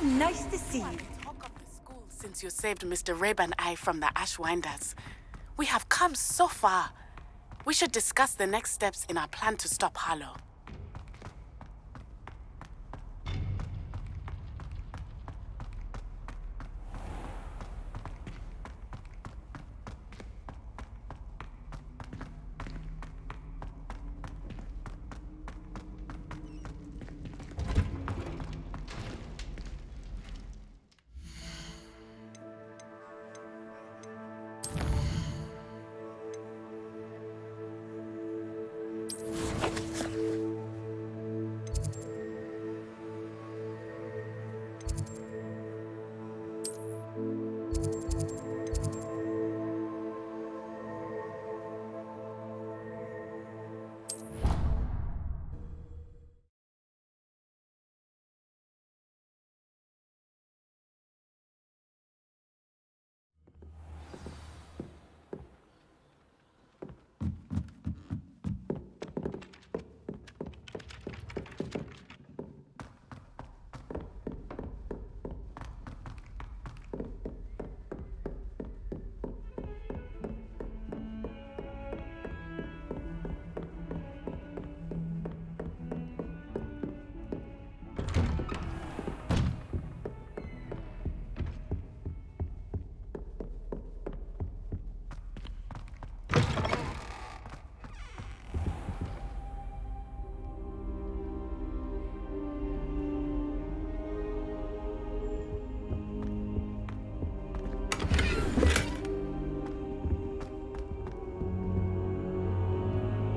nice to see you. Talk of the school since you saved Mr. Rabe and I from the Ashwinders. We have come so far. We should discuss the next steps in our plan to stop Harlow.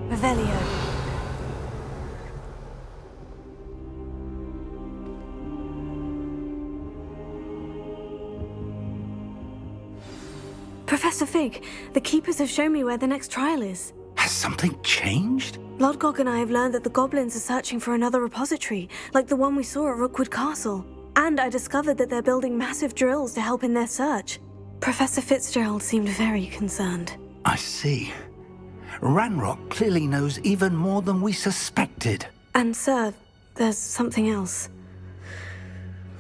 Revelio. Professor Fig, the Keepers have shown me where the next trial is. Has something changed? Lodgok and I have learned that the goblins are searching for another repository, like the one we saw at Rookwood Castle. And I discovered that they're building massive drills to help in their search. Professor Fitzgerald seemed very concerned. I see. Ranrock clearly knows even more than we suspected. And sir, there's something else.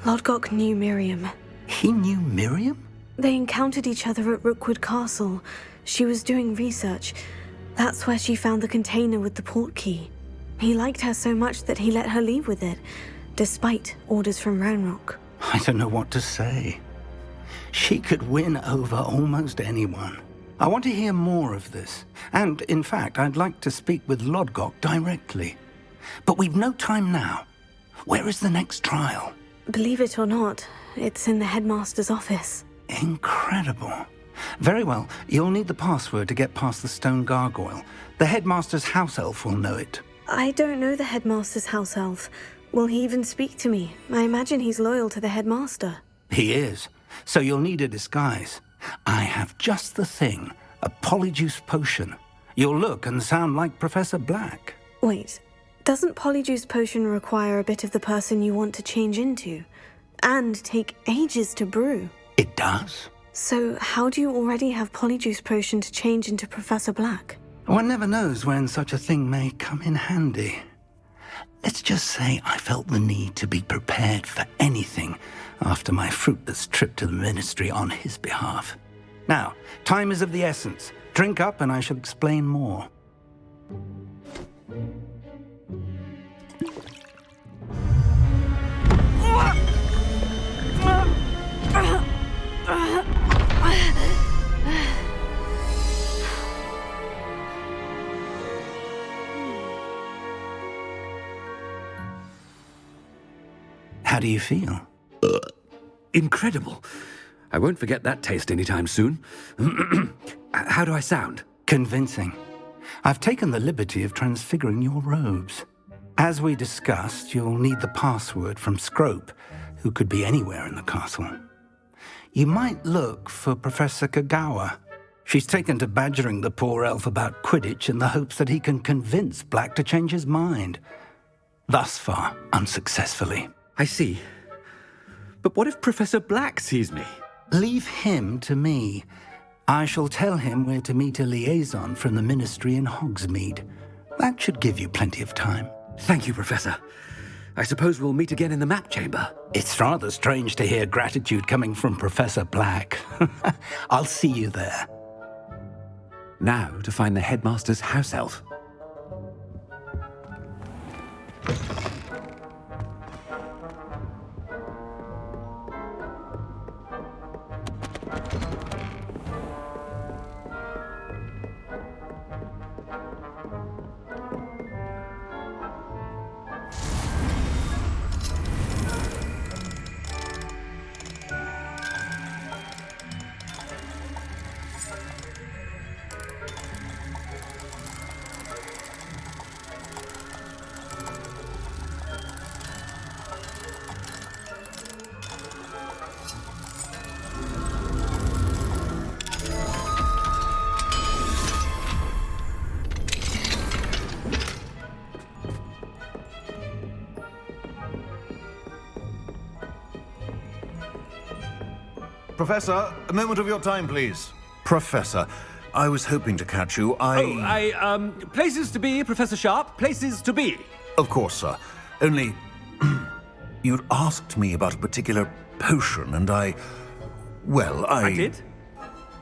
Lodgok knew Miriam. He knew Miriam? They encountered each other at Rookwood Castle. She was doing research. That's where she found the container with the port key. He liked her so much that he let her leave with it, despite orders from Ranrock. I don't know what to say. She could win over almost anyone. I want to hear more of this. And, in fact, I'd like to speak with Lodgok directly. But we've no time now. Where is the next trial? Believe it or not, it's in the headmaster's office. Incredible. Very well, you'll need the password to get past the stone gargoyle. The headmaster's house elf will know it. I don't know the headmaster's house elf. Will he even speak to me? I imagine he's loyal to the headmaster. He is. So you'll need a disguise. I have just the thing. A polyjuice potion. You'll look and sound like Professor Black. Wait, doesn't polyjuice potion require a bit of the person you want to change into? And take ages to brew? It does. So how do you already have polyjuice potion to change into Professor Black? One never knows when such a thing may come in handy. Let's just say I felt the need to be prepared for anything after my fruitless trip to the ministry on his behalf. Now, time is of the essence. Drink up and I shall explain more. How do you feel? Incredible. I won't forget that taste anytime soon. How do I sound? Convincing. I've taken the liberty of transfiguring your robes. As we discussed, you'll need the password from Scrope, who could be anywhere in the castle. You might look for Professor Kagawa. She's taken to badgering the poor elf about Quidditch in the hopes that he can convince Black to change his mind. Thus far, unsuccessfully. I see. But what if Professor Black sees me? Leave him to me. I shall tell him where to meet a liaison from the ministry in Hogsmeade. That should give you plenty of time. Thank you, Professor. I suppose we'll meet again in the map chamber. It's rather strange to hear gratitude coming from Professor Black. I'll see you there. Now to find the headmaster's house elf. Professor, a moment of your time, please. Professor, I was hoping to catch you. Places to be, Professor Sharp, places to be. Of course, sir. Only, you'd asked me about a particular potion, and I did?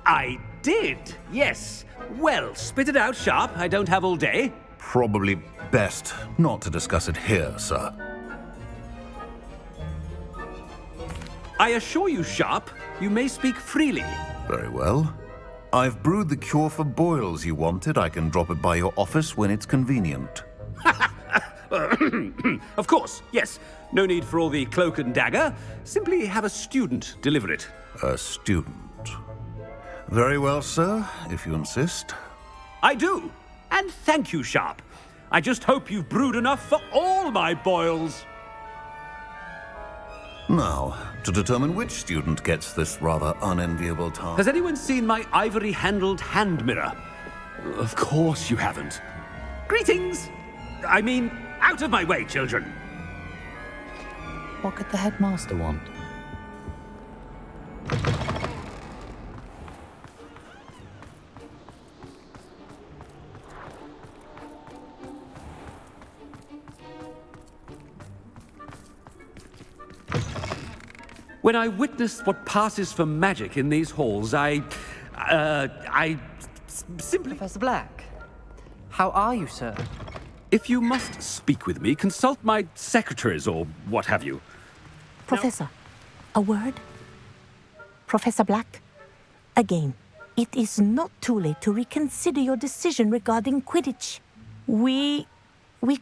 I did, yes. Well, spit it out, Sharp. I don't have all day. Probably best not to discuss it here, sir. I assure you, Sharp, you may speak freely. Very well. I've brewed the cure for boils you wanted. I can drop it by your office when it's convenient. Of course, yes. No need for all the cloak and dagger. Simply have a student deliver it. A student. Very well, sir, if you insist. I do. And thank you, Sharp. I just hope you've brewed enough for all my boils. Now, to determine which student gets this rather unenviable task. Has anyone seen my ivory-handled hand mirror? Of course you haven't. Greetings! I mean, out of my way, children. What could the headmaster want? When I witness what passes for magic in these halls, I simply... Professor Black, how are you, sir? If you must speak with me, consult my secretaries or what have you. Professor, a word? Professor Black, again, it is not too late to reconsider your decision regarding Quidditch. We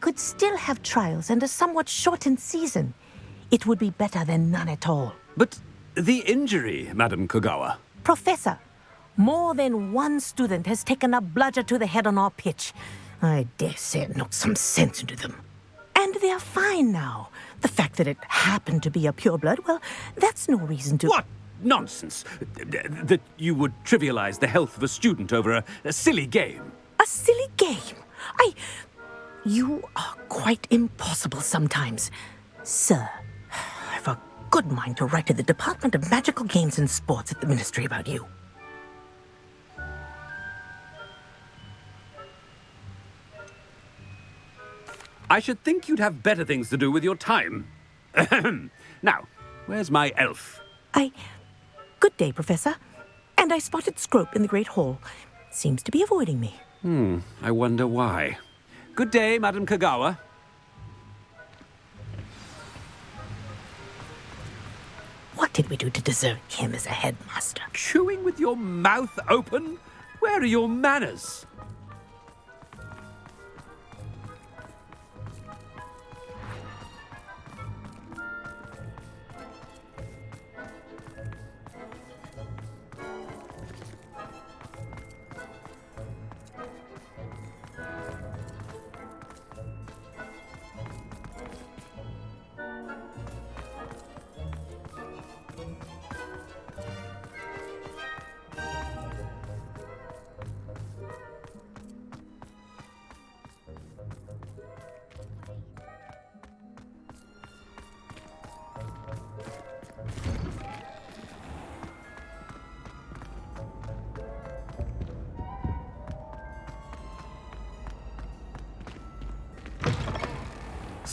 could still have trials and a somewhat shortened season. It would be better than none at all. But the injury, Madam Kogawa. Professor, more than one student has taken a bludger to the head on our pitch. I dare say it knocked some sense into them. And they're fine now. The fact that it happened to be a pureblood, well, that's no reason to... What nonsense! That you would trivialize the health of a student over a silly game. A silly game? You are quite impossible sometimes. Sir, I've a good mind to write to the Department of Magical Games and Sports at the Ministry about you. I should think you'd have better things to do with your time. Now, where's my elf? Good day, Professor. And I spotted Scrope in the Great Hall. Seems to be avoiding me. I wonder why. Good day, Madam Kogawa. What did we do to deserve him as a headmaster? Chewing with your mouth open? Where are your manners?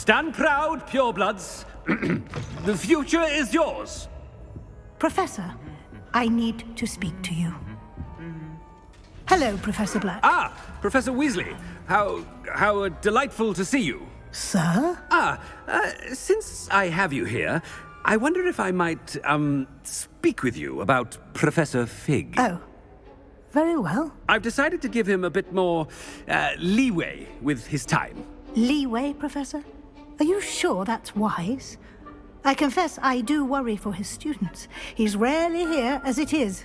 Stand proud, purebloods. The future is yours. Professor, I need to speak to you. Hello, Professor Black. Ah, Professor Weasley. How delightful to see you. Sir? Since I have you here, I wonder if I might, speak with you about Professor Fig. Oh, very well. I've decided to give him a bit more, leeway with his time. Leeway, Professor? Are you sure that's wise? I confess I do worry for his students. He's rarely here as it is.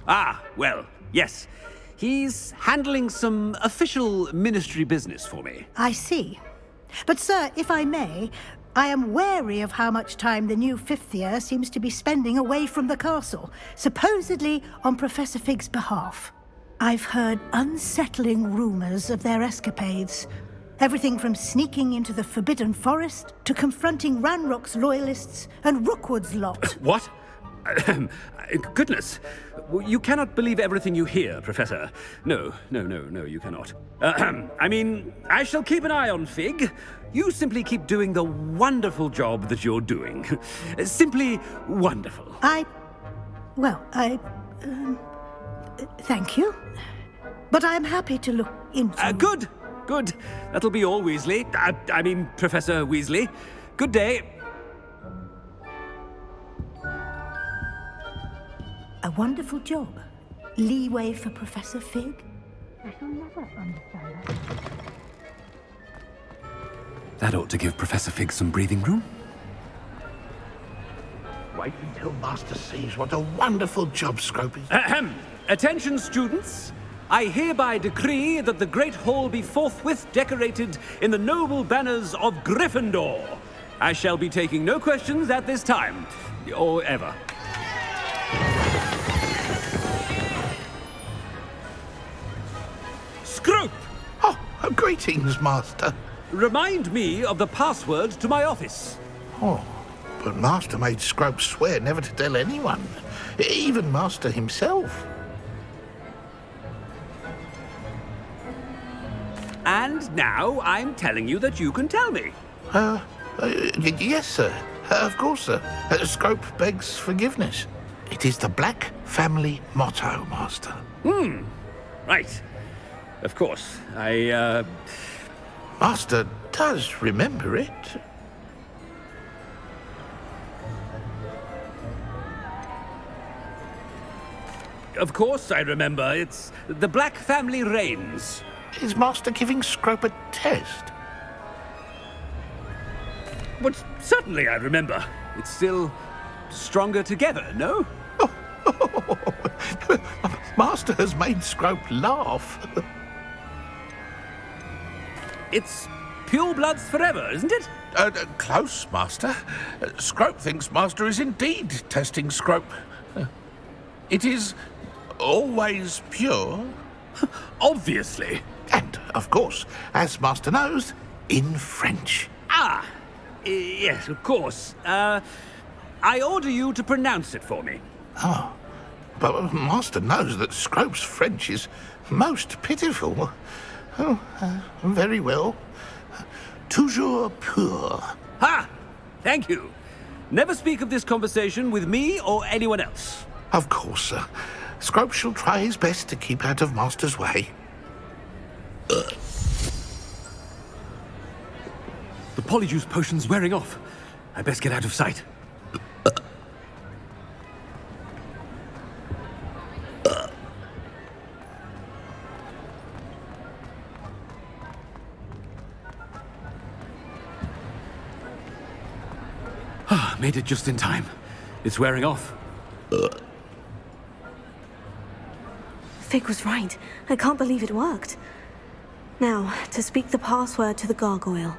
Ah, well, yes. He's handling some official ministry business for me. I see. But, sir, if I may, I am wary of how much time the new fifth year seems to be spending away from the castle, supposedly on Professor Fig's behalf. I've heard unsettling rumors of their escapades. Everything from sneaking into the Forbidden Forest to confronting Ranrock's loyalists and Rookwood's lot. What? Goodness. You cannot believe everything you hear, Professor. No, you cannot. I mean, I shall keep an eye on Fig. You simply keep doing the wonderful job that you're doing. Simply wonderful. Thank you. But I'm happy to look into... Good. That'll be all, Weasley. I mean, Professor Weasley. Good day. A wonderful job. Leeway for Professor Fig? I shall never understand that. That ought to give Professor Fig some breathing room. Wait until Master sees what a wonderful job Scrope is. Ahem. Attention, students. I hereby decree that the Great Hall be forthwith decorated in the noble banners of Gryffindor. I shall be taking no questions at this time, or ever. Scrope! Oh, greetings, Master. Remind me of the password to my office. Oh, but Master made Scrope swear never to tell anyone, even Master himself. And now I'm telling you that you can tell me. Yes, sir. Of course, sir. Scrope begs forgiveness. It is the Black family motto, Master. Right. Of course. Master does remember it. Of course I remember. It's the Black family reigns. Is Master giving Scrope a test? But certainly I remember. It's still stronger together, no? Master has made Scrope laugh. It's purebloods forever, isn't it? Close, Master. Scrope thinks Master is indeed testing Scrope. It is always pure. Obviously. And, of course, as Master knows, in French. Yes, of course. I order you to pronounce it for me. Oh, but Master knows that Scrope's French is most pitiful. Oh, very well. Toujours pur. Ha! Thank you. Never speak of this conversation with me or anyone else. Of course, sir. Scrope shall try his best to keep out of Master's way. The Polyjuice potion's wearing off. I best get out of sight. Made it just in time. It's wearing off. Fig was right. I can't believe it worked. Now, to speak the password to the gargoyle.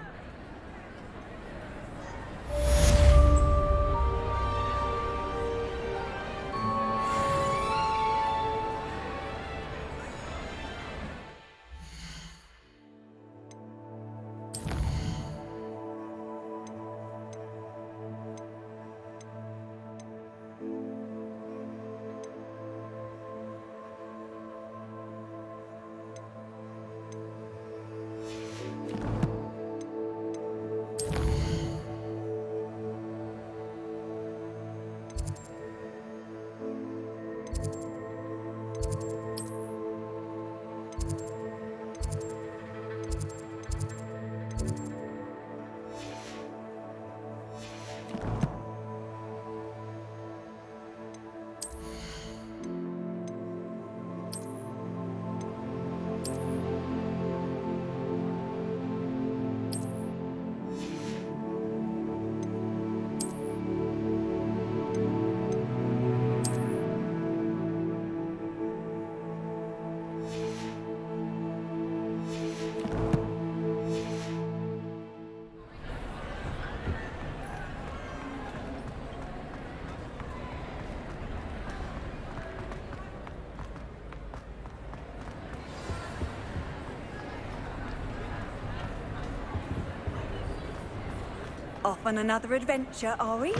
Off on another adventure, are we?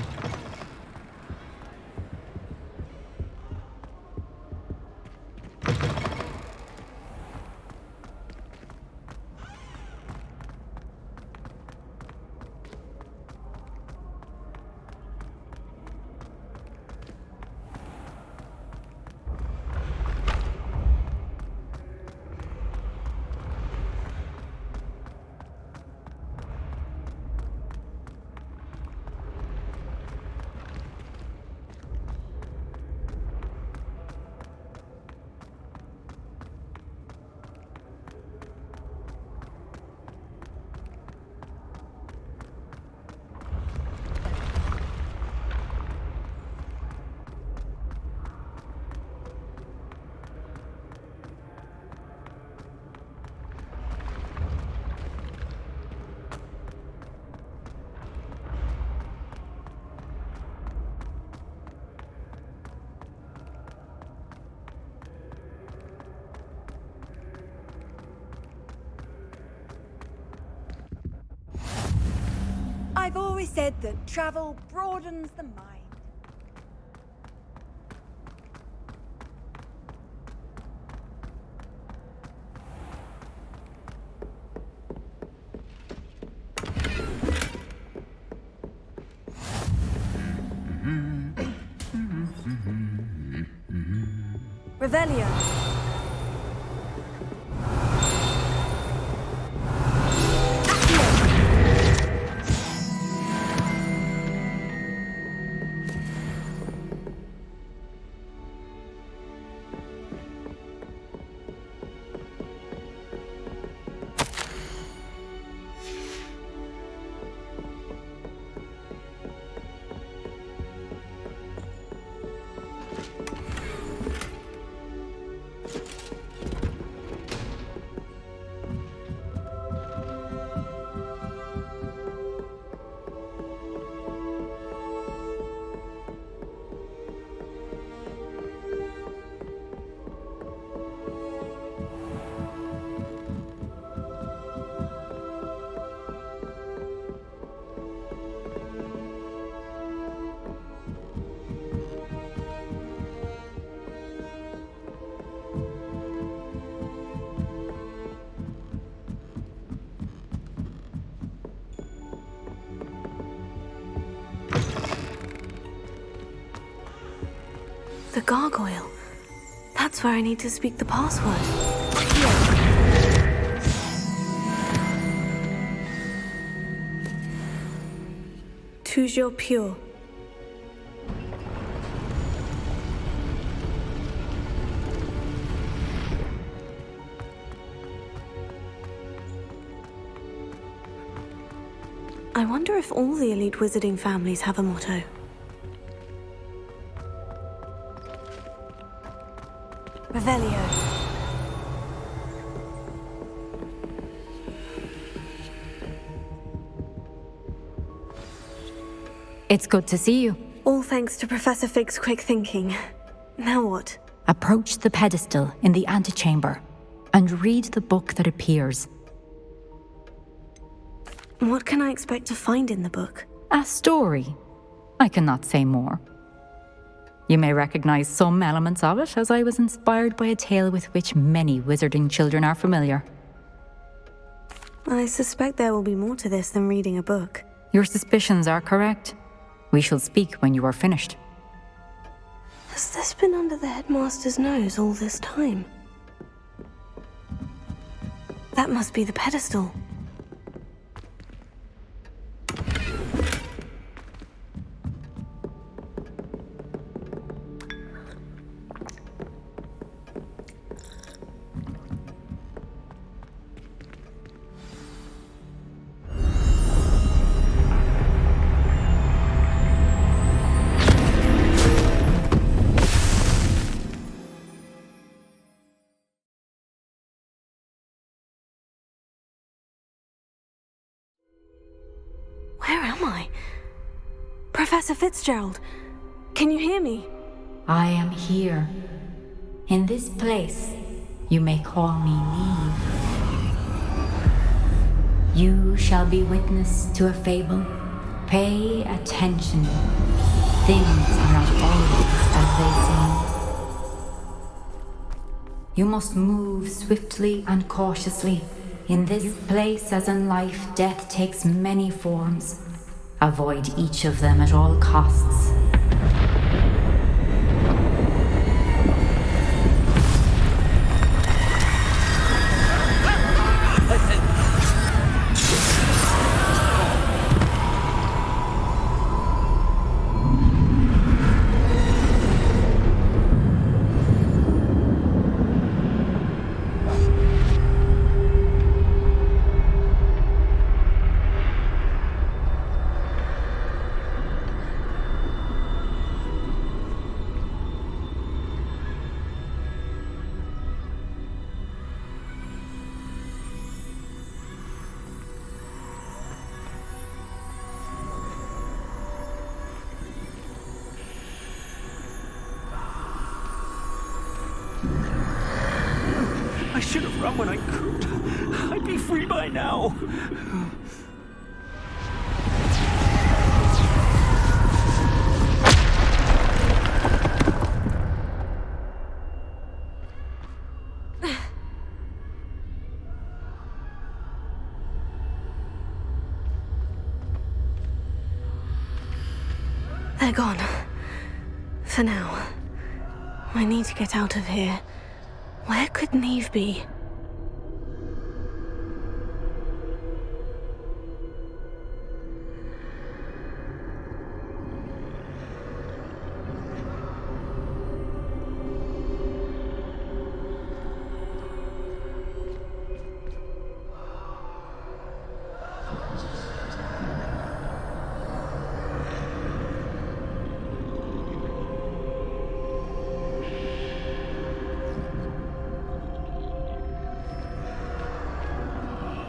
I've always said that travel broadens the mind. Revelio. The gargoyle. That's where I need to speak the password. Toujours pure. I wonder if all the elite wizarding families have a motto. Revelio. It's good to see you. All thanks to Professor Fig's quick thinking. Now what? Approach the pedestal in the antechamber and read the book that appears. What can I expect to find in the book? A story. I cannot say more. You may recognize some elements of it, as I was inspired by a tale with which many wizarding children are familiar. I suspect there will be more to this than reading a book. Your suspicions are correct. We shall speak when you are finished. Has this been under the headmaster's nose all this time? That must be the pedestal. Where am I? Professor Fitzgerald, can you hear me? I am here. In this place, you may call me Neve. You shall be witness to a fable Pay attention. Things are not always as they seem. You must move swiftly and cautiously. In this place, as in life, death takes many forms. Avoid each of them at all costs. I should have run when I could. I'd be free by now. They're gone. For now. I need to get out of here. Where could Neve be?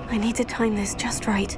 I need to time this just right.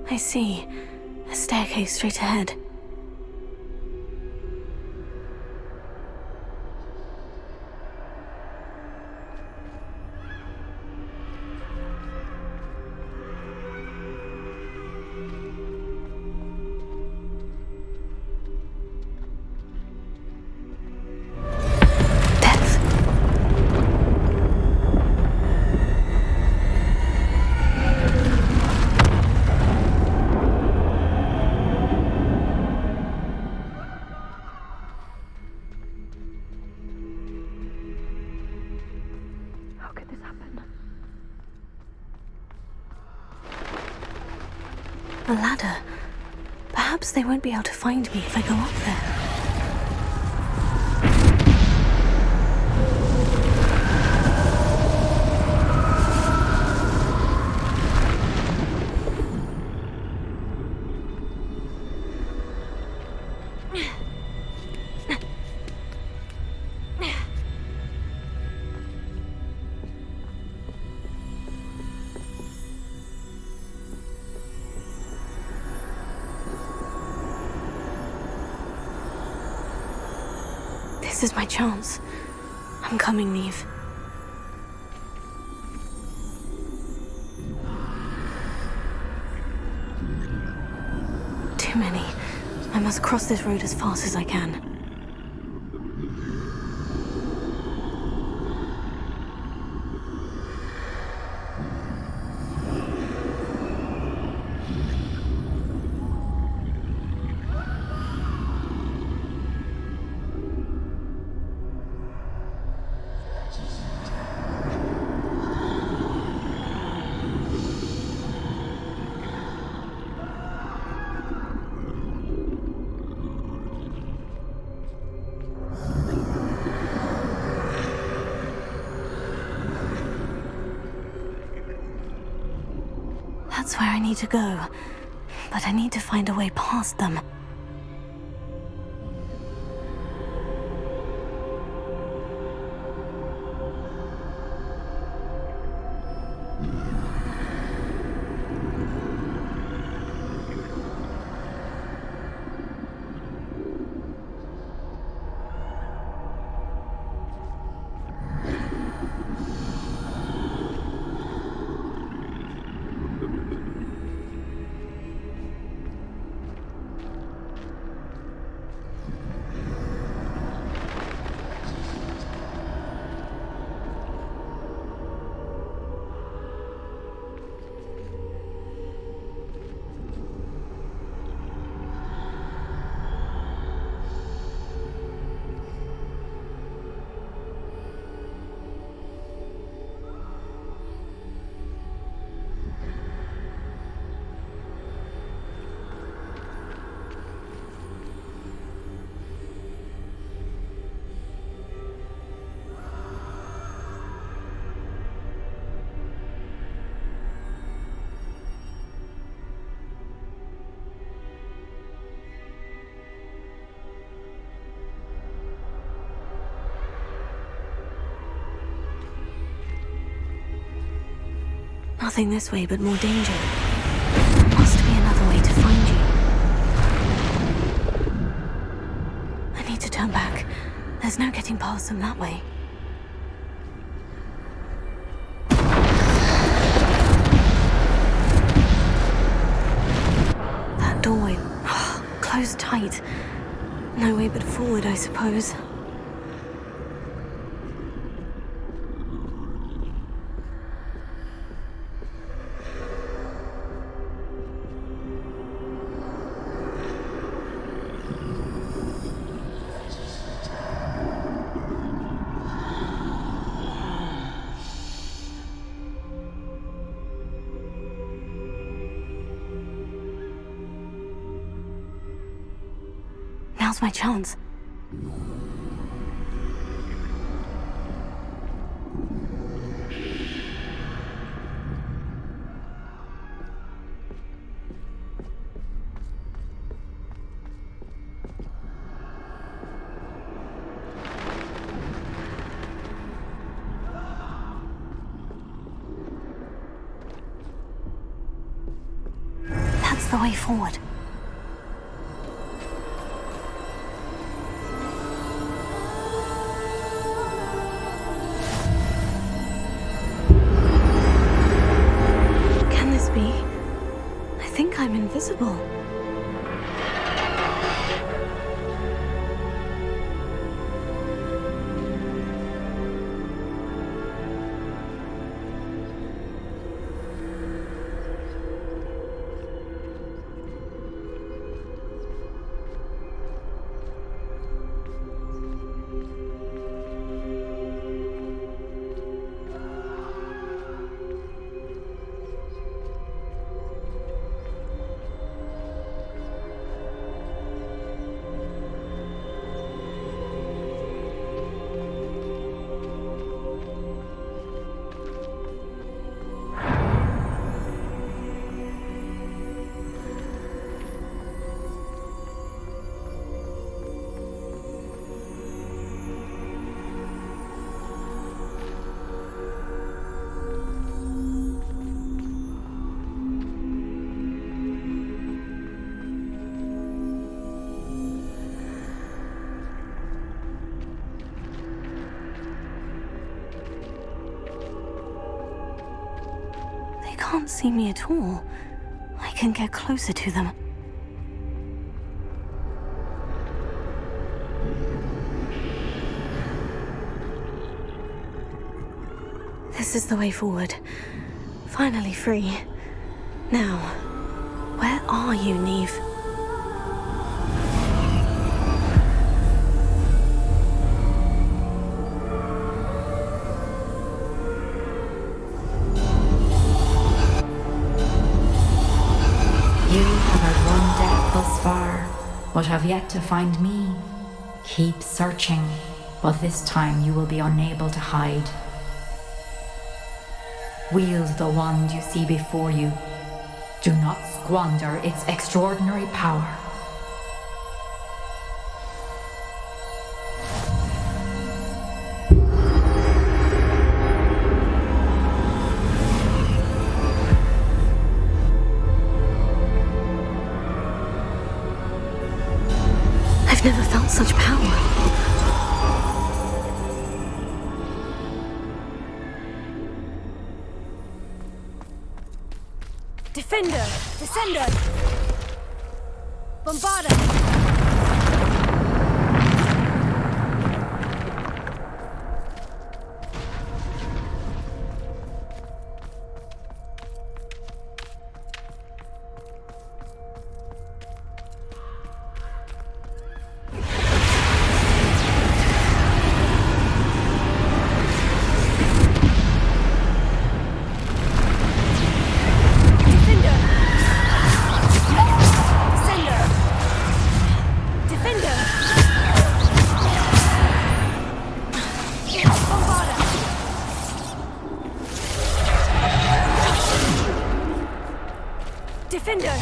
I see. A staircase straight ahead. A ladder. Perhaps they won't be able to find me if I go up there. This is my chance. I'm coming, Neve. Too many. I must cross this road as fast as I can. That's where I need to go, but I need to find a way past them. Nothing this way, but more danger. There must be another way to find you. I need to turn back. There's no getting past them that way. That doorway, closed tight. No way but forward, I suppose. Now's my chance. That's the way forward. I think I'm invisible. can't see me at all. I can get closer to them. This is the way forward. Finally free. Now, where are you, Neve? You have outrun death thus far, but have yet to find me. Keep searching, but this time you will be unable to hide. Wield the wand you see before you. Do not squander its extraordinary power. I've never felt such power. Defender! Descender! Bombarder! Defender!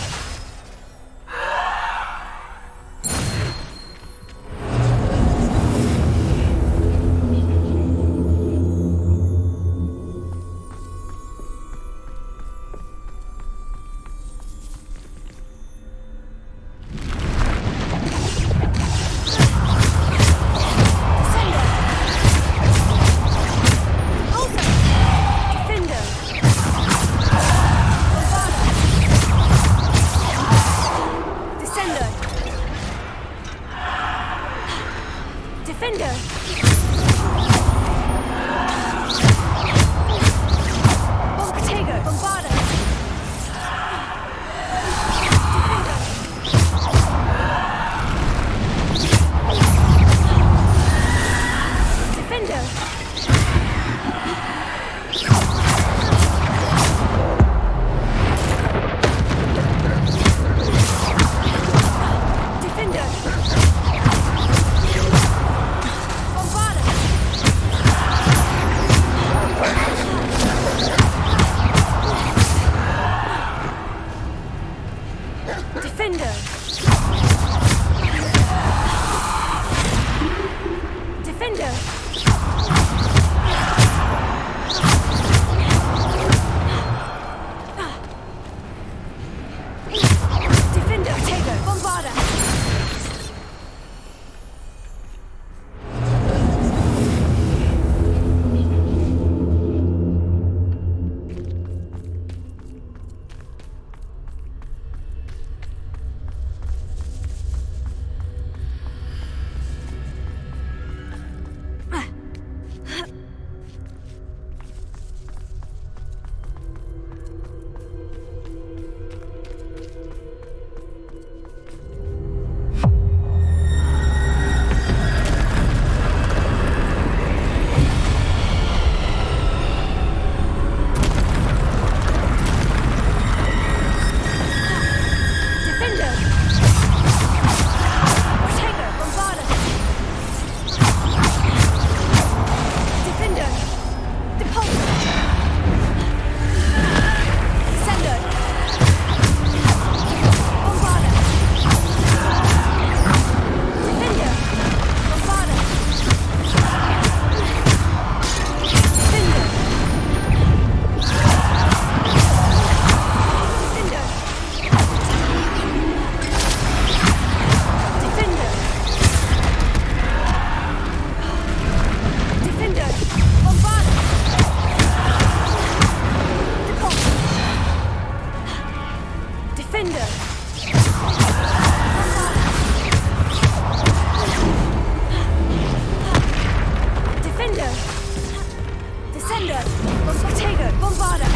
Descender! Protego! Bombarda!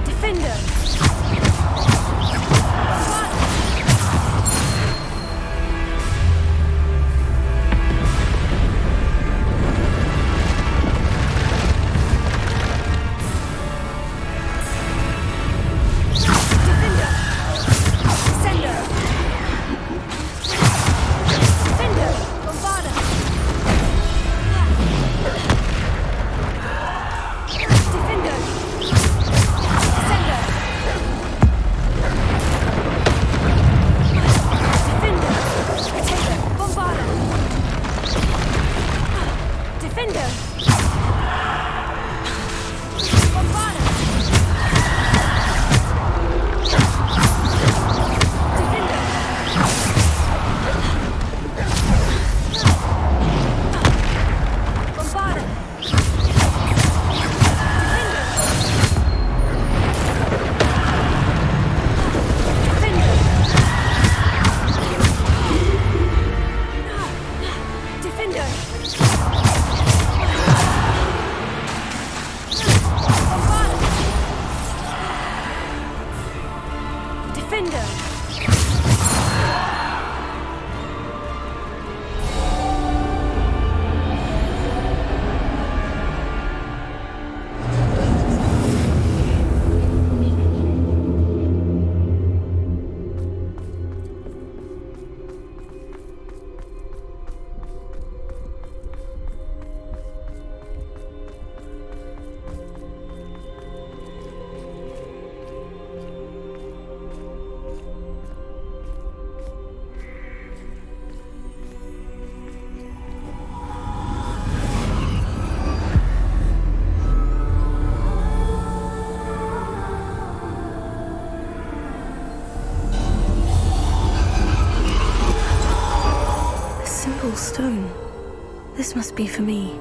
Defender! Stone. This must be for me.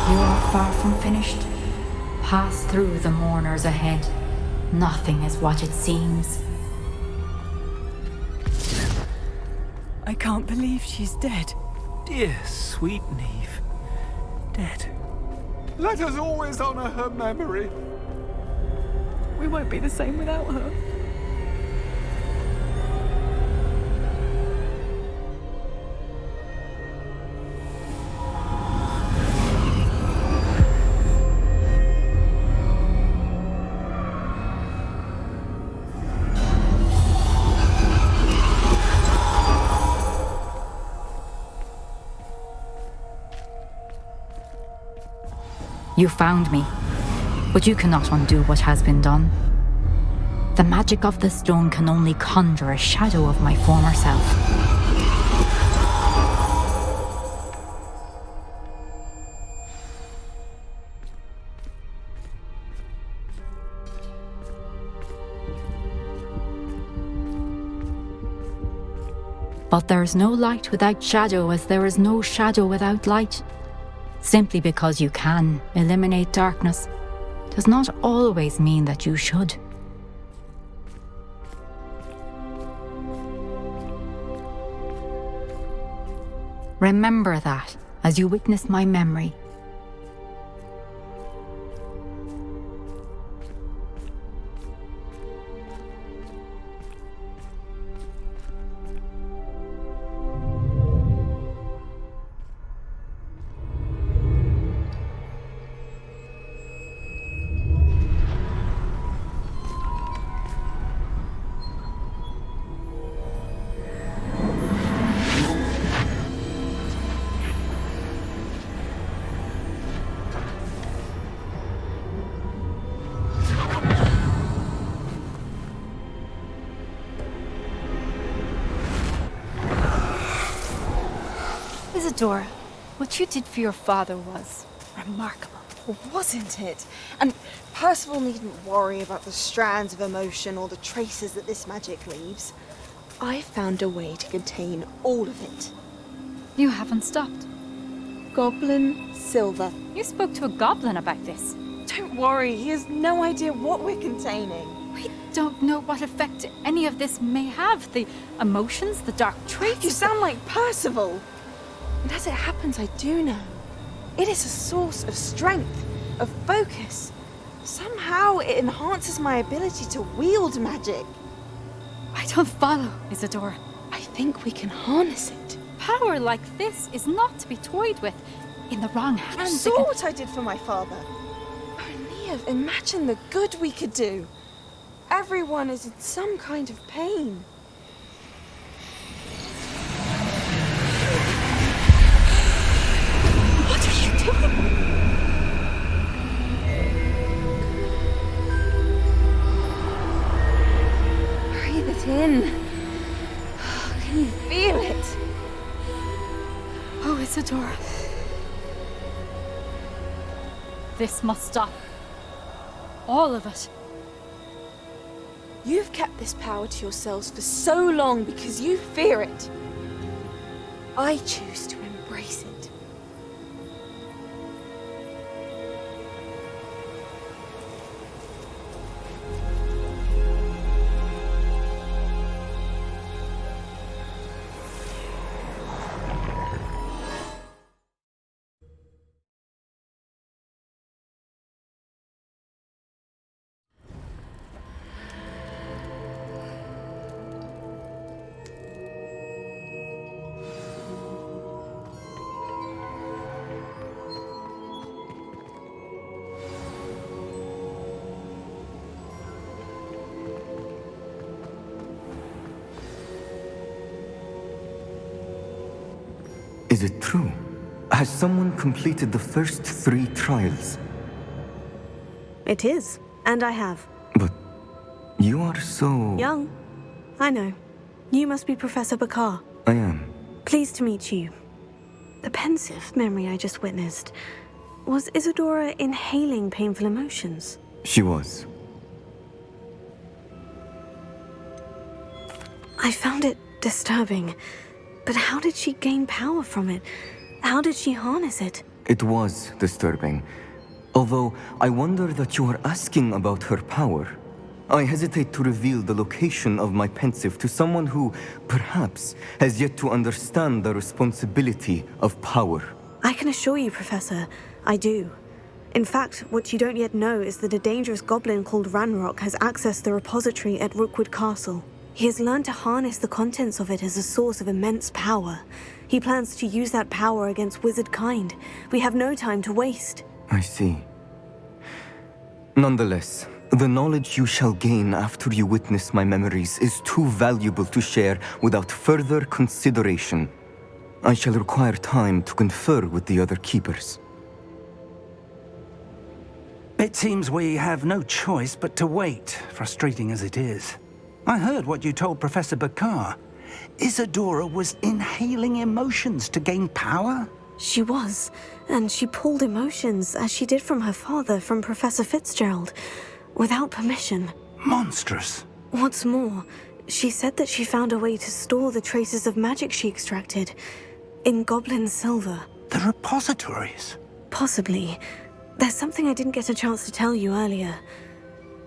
You are far from finished. Pass through the mourners ahead. Nothing is what it seems. I can't believe she's dead. Dear, sweet Neve. Dead. Let us always honor her memory. We won't be the same without her. You found me, but you cannot undo what has been done. The magic of the stone can only conjure a shadow of my former self. But there is no light without shadow, as there is no shadow without light. Simply because you can eliminate darkness does not always mean that you should. Remember that as you witness my memory. Isadora, what you did for your father was remarkable, wasn't it? And Percival needn't worry about the strands of emotion or the traces that this magic leaves. I found a way to contain all of it. You haven't stopped. Goblin silver. You spoke to a goblin about this. Don't worry, he has no idea what we're containing. We don't know what effect any of this may have. The emotions, the dark traits. You sound like Percival. And as it happens, I do know. It is a source of strength, of focus. Somehow it enhances my ability to wield magic. I don't follow, Isadora. I think we can harness it. Power like this is not to be toyed with. In the wrong hands. You saw what I did for my father. Oh, Nia, imagine the good we could do. Everyone is in some kind of pain. What are you doing? Breathe it in. Can you feel it? Oh, Isadora. This must stop. All of it. You've kept this power to yourselves for so long because you fear it. I choose to embrace it. Is it true? Has someone completed the first 3 trials? It is, and I have. But you are so... Young. I know. You must be Professor Bakar. I am. Pleased to meet you. The pensive memory I just witnessed. Was Isadora inhaling painful emotions? She was. I found it disturbing. But how did she gain power from it? How did she harness it? It was disturbing. Although I wonder that you are asking about her power. I hesitate to reveal the location of my pensive to someone who, perhaps, has yet to understand the responsibility of power. I can assure you, Professor, I do. In fact, what you don't yet know is that a dangerous goblin called Ranrock has accessed the repository at Rookwood Castle. He has learned to harness the contents of it as a source of immense power. He plans to use that power against wizard kind. We have no time to waste. I see. Nonetheless, the knowledge you shall gain after you witness my memories is too valuable to share without further consideration. I shall require time to confer with the other keepers. It seems we have no choice but to wait, frustrating as it is. I heard what you told Professor Bakar. Isadora was inhaling emotions to gain power? She was, and she pulled emotions, as she did from her father, from Professor Fitzgerald, without permission. Monstrous. What's more, she said that she found a way to store the traces of magic she extracted in goblin silver. The repositories? Possibly. There's something I didn't get a chance to tell you earlier.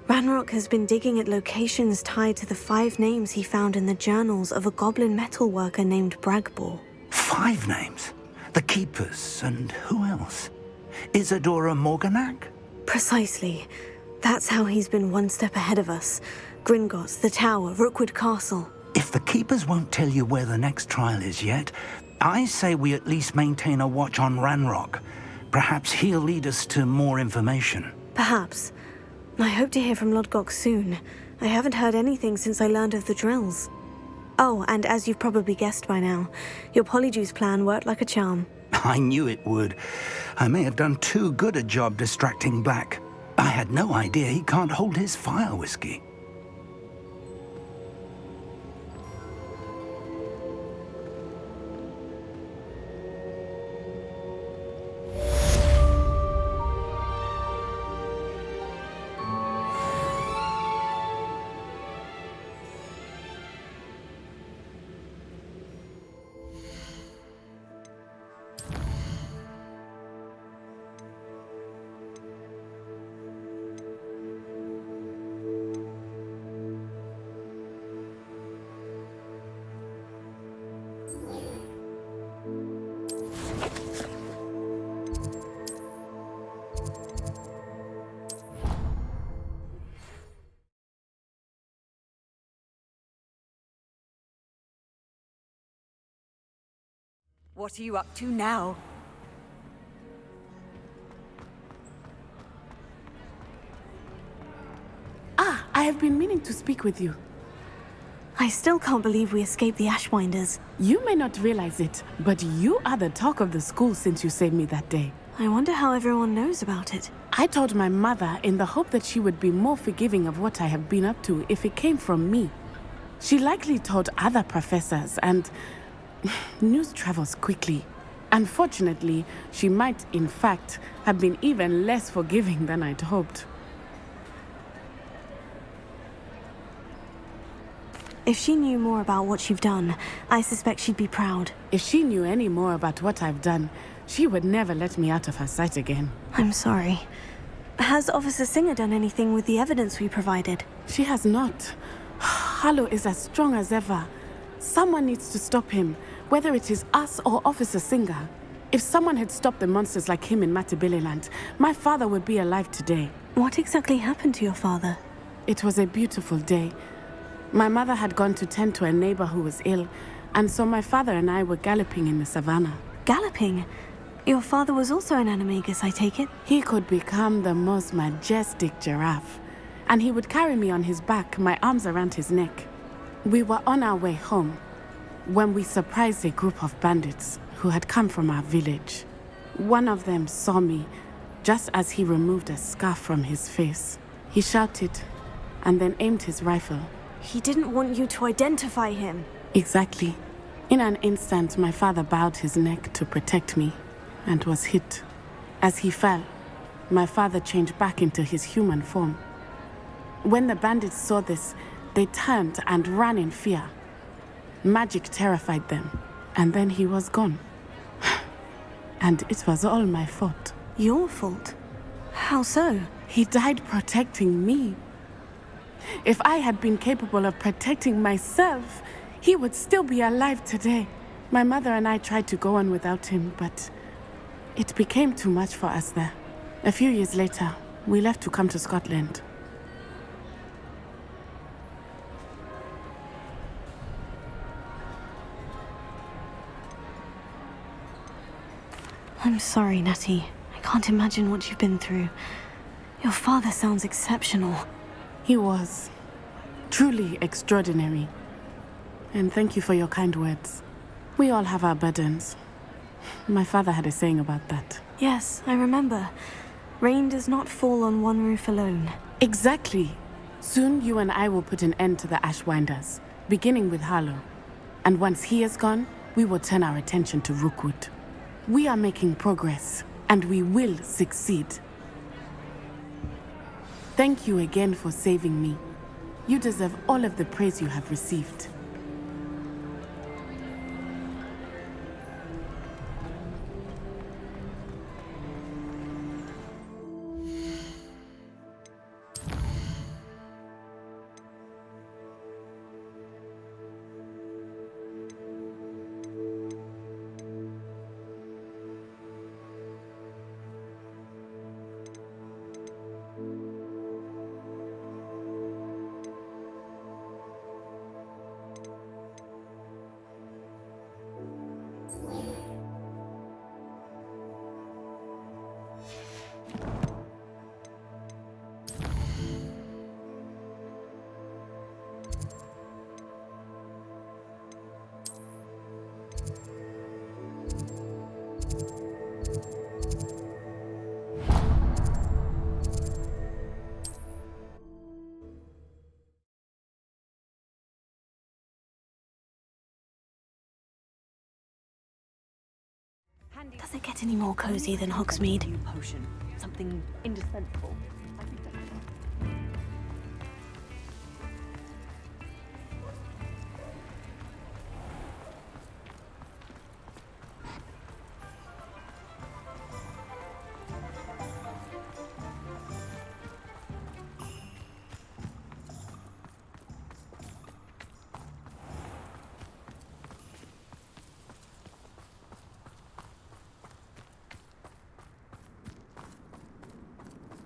Ranrock has been digging at locations tied to the 5 names he found in the journals of a goblin metalworker named Bragbor. 5 names? The Keepers, and who else? Isadora Morganac? Precisely. That's how he's been one step ahead of us. Gringotts, the Tower, Rookwood Castle. If the Keepers won't tell you where the next trial is yet, I say we at least maintain a watch on Ranrock. Perhaps he'll lead us to more information. Perhaps. I hope to hear from Lodgok soon. I haven't heard anything since I learned of the drills. Oh, and as you've probably guessed by now, your Polyjuice plan worked like a charm. I knew it would. I may have done too good a job distracting Black. I had no idea he can't hold his fire whiskey. What are you up to now? Ah, I have been meaning to speak with you. I still can't believe we escaped the Ashwinders. You may not realize it, but you are the talk of the school since you saved me that day. I wonder how everyone knows about it. I told my mother in the hope that she would be more forgiving of what I have been up to if it came from me. She likely told other professors, and news travels quickly. Unfortunately, she might, in fact, have been even less forgiving than I'd hoped. If she knew more about what you've done, I suspect she'd be proud. If she knew any more about what I've done, she would never let me out of her sight again. I'm sorry. Has Officer Singer done anything with the evidence we provided? She has not. Harlow is as strong as ever. Someone needs to stop him, whether it is us or Officer Singer. If someone had stopped the monsters like him in Matabeleland, my father would be alive today. What exactly happened to your father? It was a beautiful day. My mother had gone to tend to a neighbor who was ill, and so my father and I were galloping in the savannah. Galloping? Your father was also an animagus, I take it? He could become the most majestic giraffe, and he would carry me on his back, my arms around his neck. We were on our way home when we surprised a group of bandits who had come from our village. One of them saw me just as he removed a scarf from his face. He shouted and then aimed his rifle. He didn't want you to identify him. Exactly. In an instant, my father bowed his neck to protect me and was hit. As he fell, my father changed back into his human form. When the bandits saw this, they turned and ran in fear. Magic terrified them, and then he was gone. And it was all my fault. Your fault? How so? He died protecting me. If I had been capable of protecting myself, he would still be alive today. My mother and I tried to go on without him, but it became too much for us there. A few years later, we left to come to Scotland. I'm sorry, Natty. I can't imagine what you've been through. Your father sounds exceptional. He was truly extraordinary. And thank you for your kind words. We all have our burdens. My father had a saying about that. Yes, I remember. Rain does not fall on one roof alone. Exactly. Soon you and I will put an end to the Ashwinders, beginning with Harlow. And once he is gone, we will turn our attention to Rookwood. We are making progress, and we will succeed. Thank you again for saving me. You deserve all of the praise you have received. Does it get any more cozy than Hogsmeade? Potion. Something indispensable.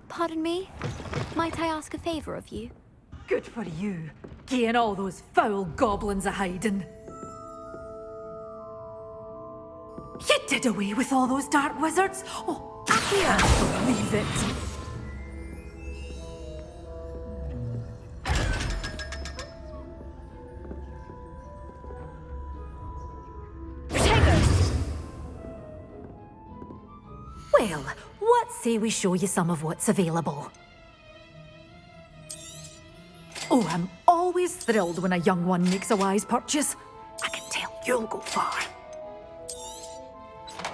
Pardon me? Might I ask a favor of you? Good for you. Getting all those foul goblins a hiding. You did away with all those dark wizards? Oh, I can't believe it. Well, what say we show you some of what's available? Oh, I'm always thrilled when a young one makes a wise purchase. I can tell you'll go far.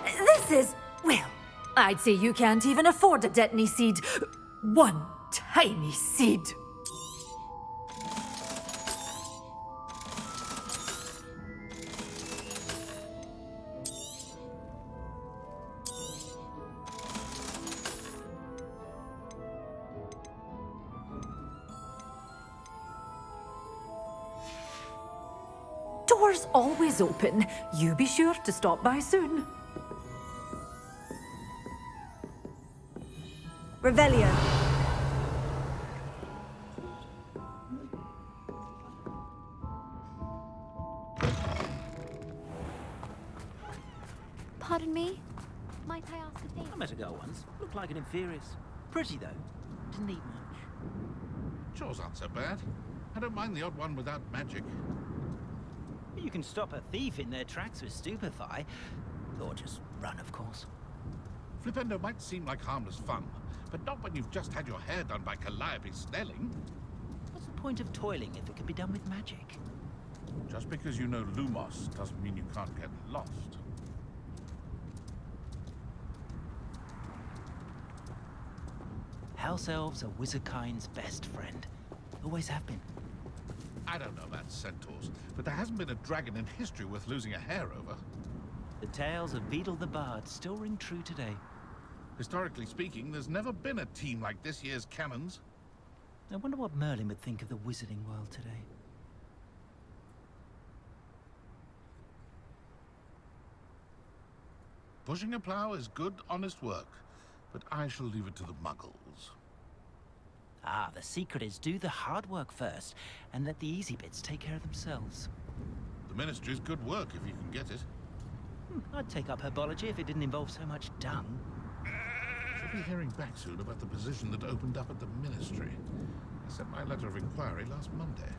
This is, well, I'd say you can't even afford a Detney seed. One tiny seed. Doors always open. You be sure to stop by soon. Revelio. Pardon me? Might I ask a favor? I met a girl once. Looked like an inferioress. Pretty, though. Didn't eat much. Chores aren't so bad. I don't mind the odd one without magic. You can stop a thief in their tracks with stupefy. Or just run, of course. Flipendo might seem like harmless fun, but not when you've just had your hair done by Calliope Snelling. What's the point of toiling if it can be done with magic? Just because you know Lumos doesn't mean you can't get lost. House elves are wizardkind's best friend. Always have been. I don't know about centaurs, but there hasn't been a dragon in history worth losing a hair over. The tales of Beetle the Bard still ring true today. Historically speaking, there's never been a team like this year's cannons. I wonder what Merlin would think of the wizarding world today. Pushing a plough is good, honest work, but I shall leave it to the muggles. Ah, the secret is do the hard work first, and let the easy bits take care of themselves. The ministry's good work if you can get it. I'd take up herbology if it didn't involve so much dung. Should be hearing back soon about the position that opened up at the ministry. I sent my letter of inquiry last Monday.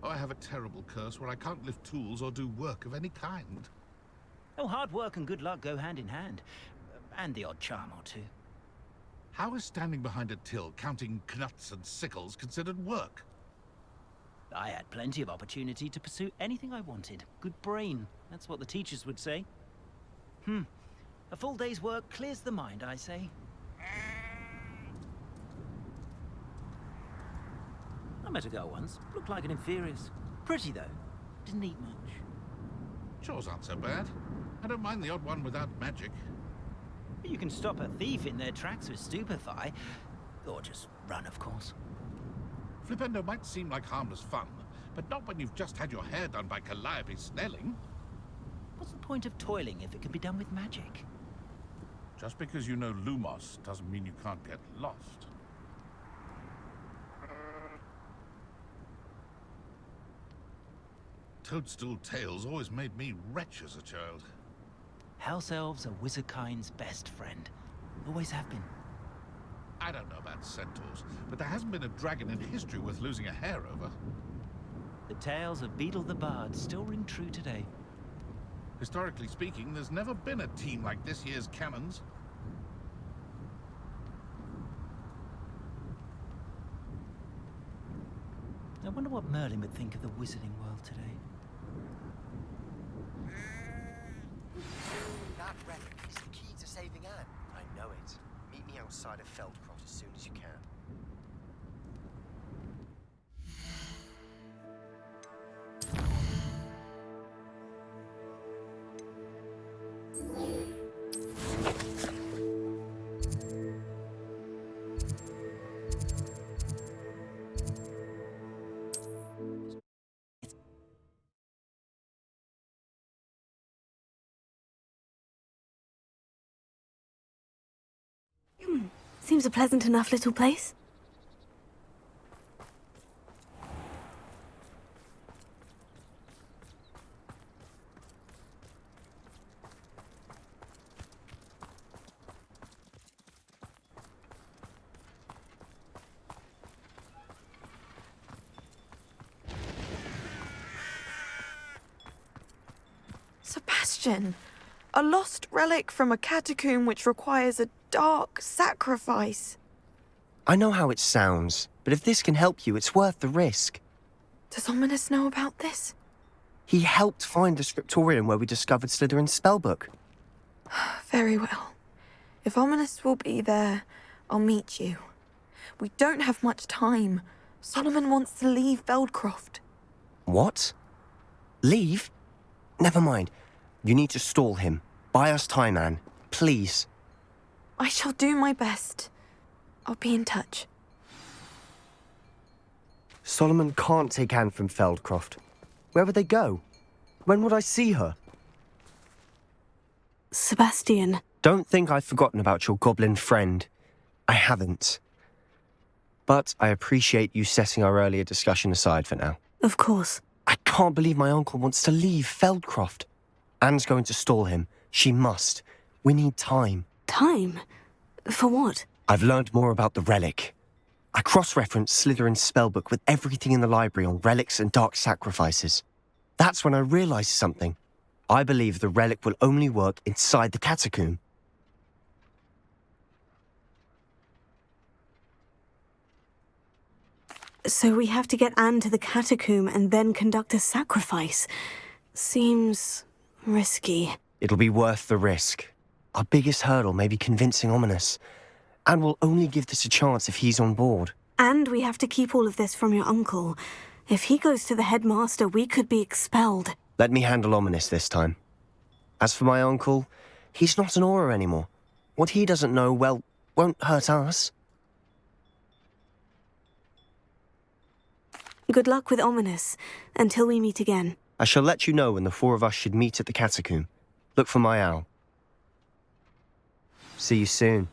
Oh, I have a terrible curse where I can't lift tools or do work of any kind. Oh, hard work and good luck go hand in hand. And the odd charm or two. How is standing behind a till, counting knuts and sickles, considered work? I had plenty of opportunity to pursue anything I wanted. Good brain, that's what the teachers would say. A full day's work clears the mind, I say. I met a girl once. Looked like an inferioress. Pretty, though. Didn't eat much. Chores aren't so bad. I don't mind the odd one without magic. You can stop a thief in their tracks with stupefy. Or just run, of course. Flipendo might seem like harmless fun, but not when you've just had your hair done by Calliope Snelling. What's the point of toiling if it can be done with magic? Just because you know Lumos doesn't mean you can't get lost. Toadstool tales always made me wretch as a child. House elves are wizardkind's best friend. Always have been. I don't know about centaurs, but there hasn't been a dragon in history worth losing a hair over. The tales of Beetle the Bard still ring true today. Historically speaking, there's never been a team like this year's cannons. I wonder what Merlin would think of the wizarding world today. That relic is the key to saving Anne. I know it. Meet me outside of Feldcroft as soon as you can. Seems a pleasant enough little place. Sebastian, a lost relic from a catacomb which requires a dark sacrifice. I know how it sounds, but if this can help you, it's worth the risk. Does Ominous know about this? He helped find the scriptorium where we discovered Slytherin's spellbook. Very well. If Ominous will be there, I'll meet you. We don't have much time. Solomon wants to leave Feldcroft. What? Leave? Never mind. You need to stall him. Buy us time, Anne. Please. I shall do my best. I'll be in touch. Solomon can't take Anne from Feldcroft. Where would they go? When would I see her? Sebastian. Don't think I've forgotten about your goblin friend. I haven't. But I appreciate you setting our earlier discussion aside for now. Of course. I can't believe my uncle wants to leave Feldcroft. Anne's going to stall him. She must. We need time. Time? For what? I've learned more about the relic. I cross-referenced Slytherin's spellbook with everything in the library on relics and dark sacrifices. That's when I realized something. I believe the relic will only work inside the catacomb. So we have to get Anne to the catacomb and then conduct a sacrifice. Seems risky. It'll be worth the risk. Our biggest hurdle may be convincing Ominous. And we'll only give this a chance if he's on board. And we have to keep all of this from your uncle. If he goes to the headmaster, we could be expelled. Let me handle Ominous this time. As for my uncle, he's not an Auror anymore. What he doesn't know, well, won't hurt us. Good luck with Ominous, until we meet again. I shall let you know when the four of us should meet at the catacomb. Look for my owl. See you soon.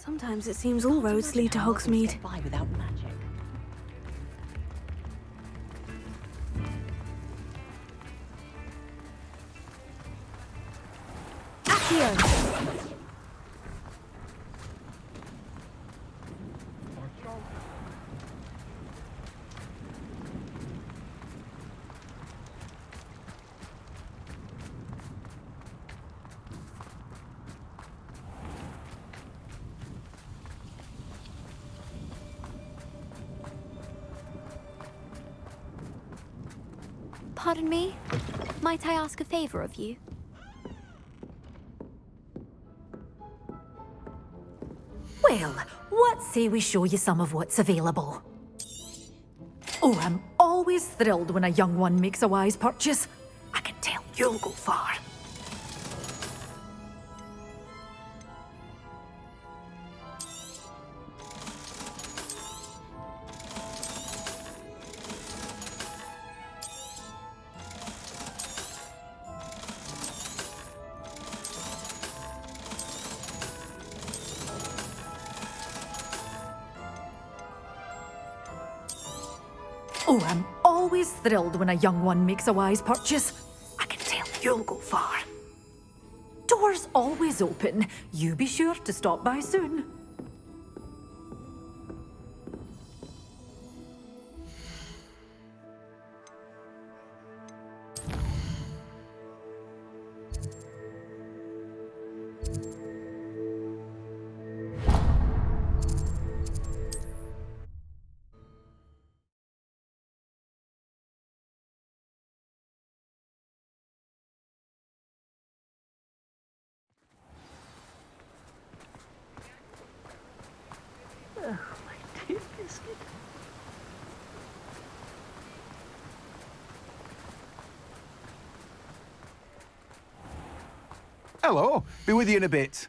Sometimes it seems all roads lead to Hogsmeade. Without magic. Accio. Pardon me? Might I ask a favor of you? Well, what say we show you some of what's available? Oh, I'm always thrilled when a young one makes a wise purchase. I can tell you'll go far. Oh, I'm always thrilled when a young one makes a wise purchase. I can tell you'll go far. Doors always open. You be sure to stop by soon. Hello. Be with you in a bit.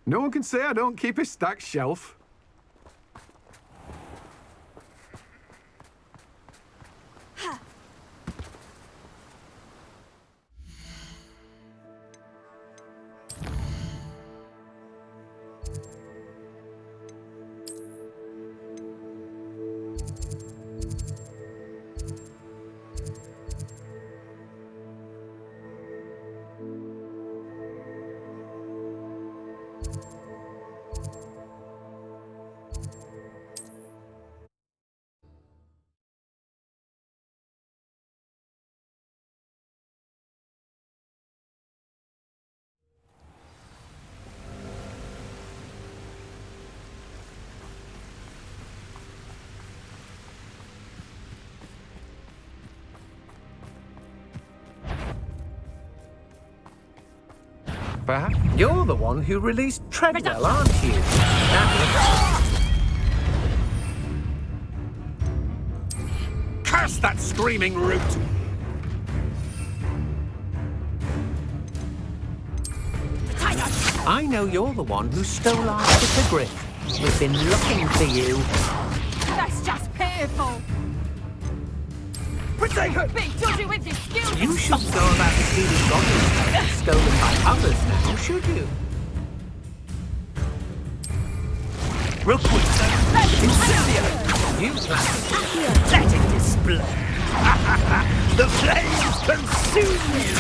No one can say I don't keep a stacked shelf. Perhaps you're the one who released Treadwell, aren't you? Curse that screaming root! I know you're the one who stole our hippogriff. We've been looking for you. That's just painful. Protego! Be dodgy with your skills. You shouldn't go about stealing goblins stolen by others now, should you? Real quick, Incendio! You Let it display! The flames consume you!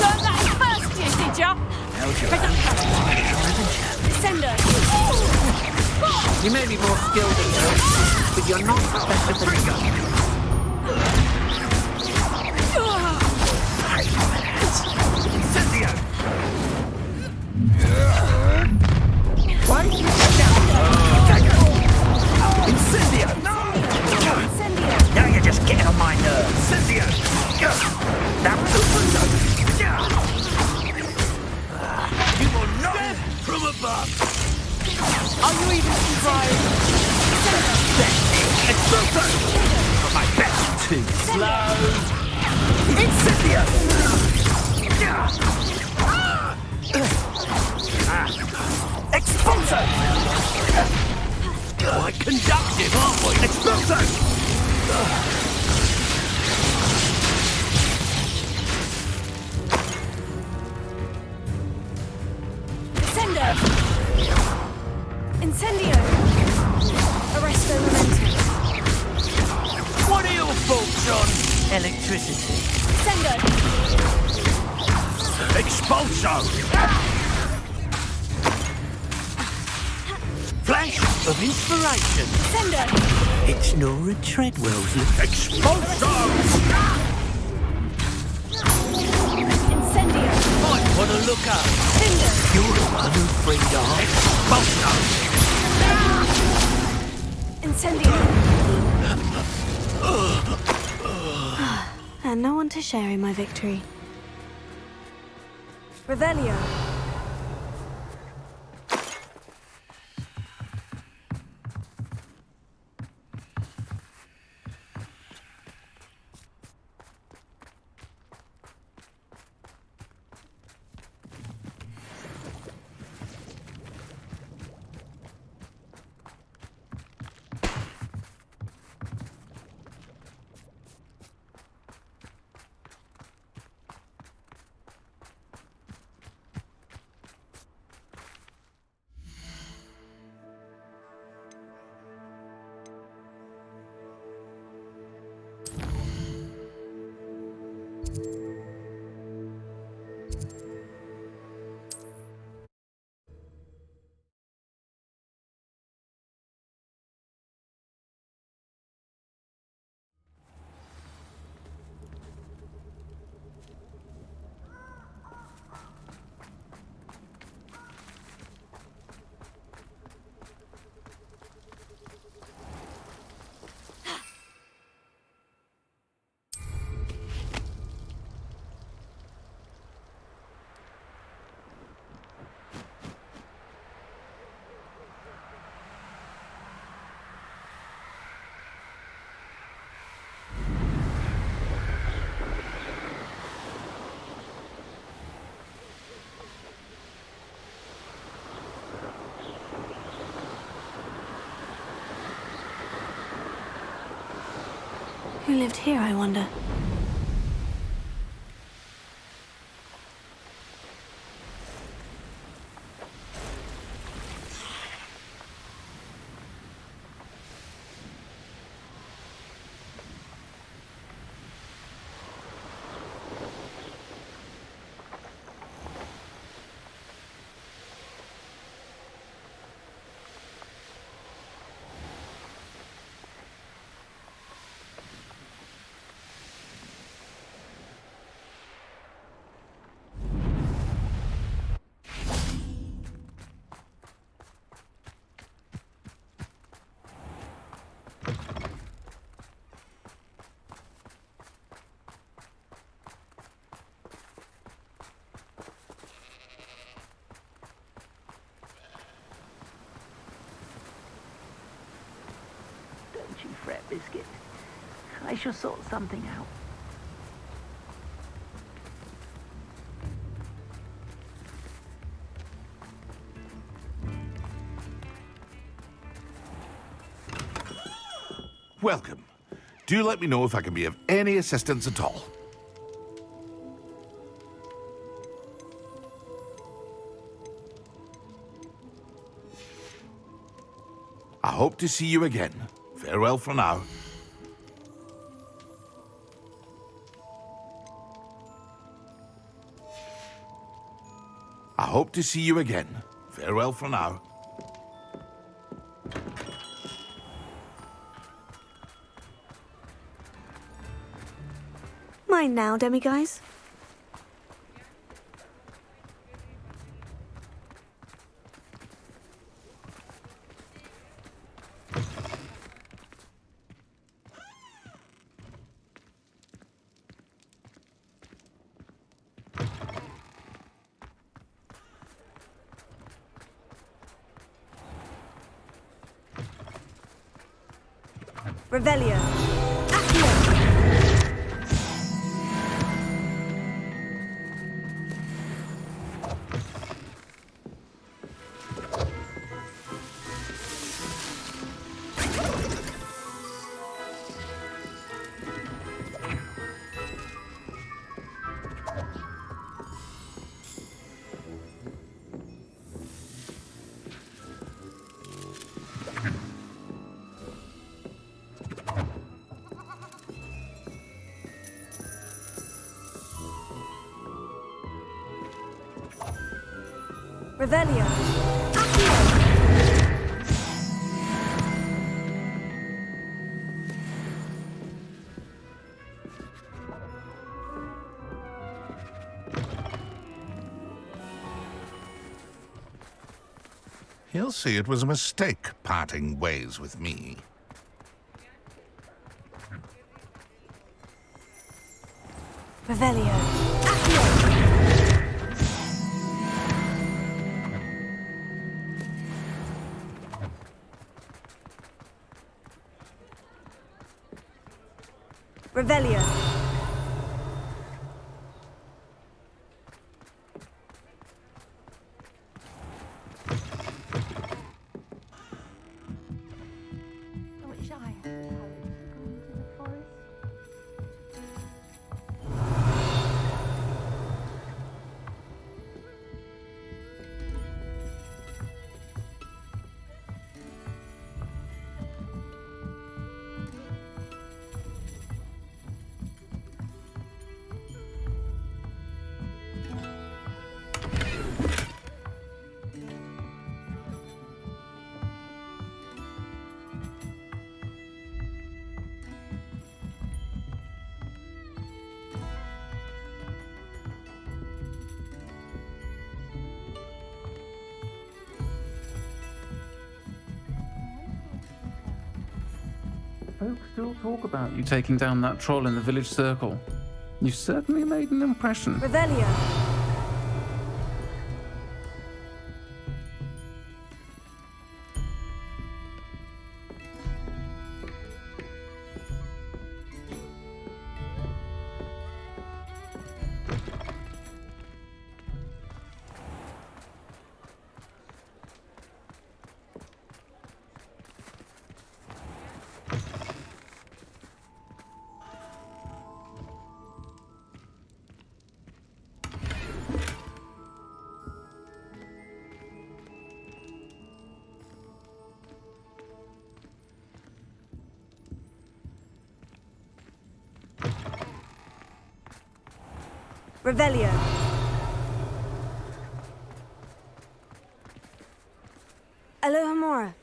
Learn that in first year, did ya? You may be more skilled than those, but you're not better than me. Incendio! Why did you Incendio! No! Now you're just getting on my nerves. Incendio! That was a window! You will not from above! Are you even surprised? Explosion! But my best too slow! Incendio! Explosion! Quite conductive, aren't we? Explosion! Switch on electricity. Sender! Expulso! Flash of inspiration. Sender! It's Nora Treadwell's Expulso! Incendio! Might want to look up. Cinder! You're the one who freed our Expulso! Incendio! And no one to share in my victory. Revelio. Who lived here, I wonder? Don't you fret, Biscuit. I shall sort something out. Welcome. Do let me know if I can be of any assistance at all. I hope to see you again. Farewell for now. I hope to see you again. Farewell for now. Mine now, demiguise. Revelio. Accio. Revelio. He'll see it was a mistake parting ways with me. Revelio. Revelio. Folks still talk about you taking down that troll in the village circle. You certainly made an impression. Revelio. Revelio. Alohomora.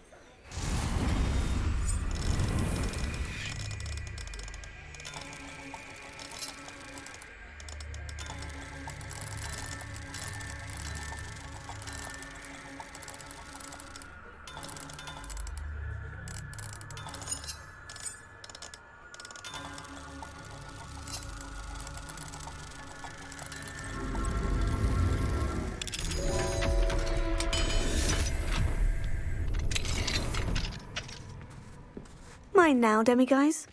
Mine now, demiguise.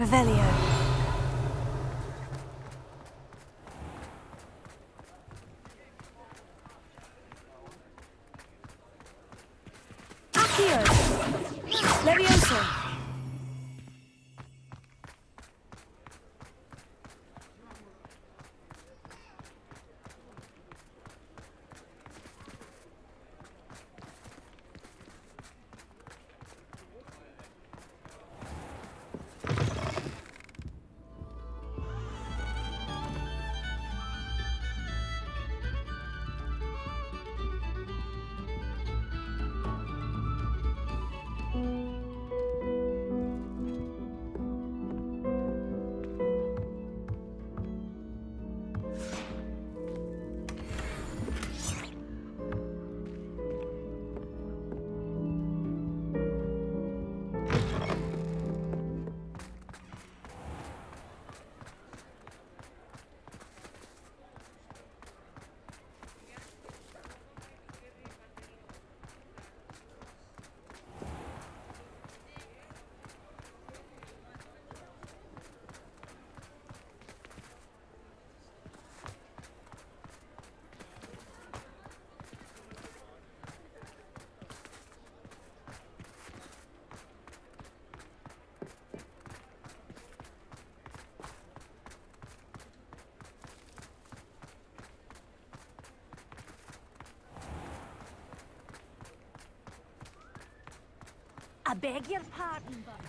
Revelio. Accio. Levioso. I beg your pardon, but...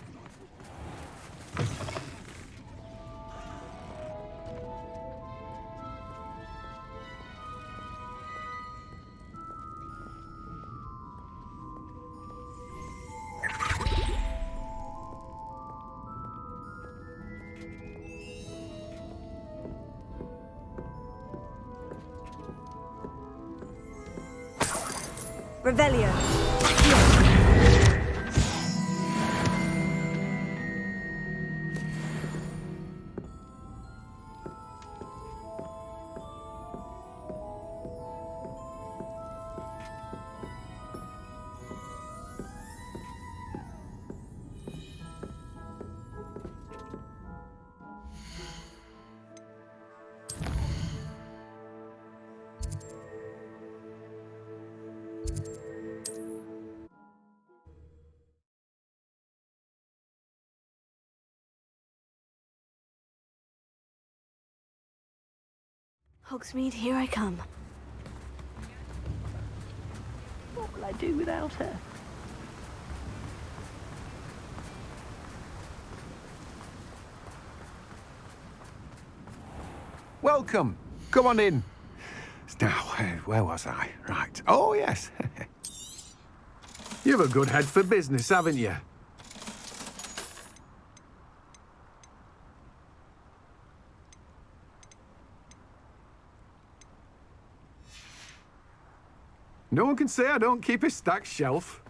Revelio. Hogsmeade, here I come. What will I do without her? Welcome. Come on in. Now, where was I? Right. Oh, yes. You've a good head for business, haven't you? No one can say I don't keep a stacked shelf.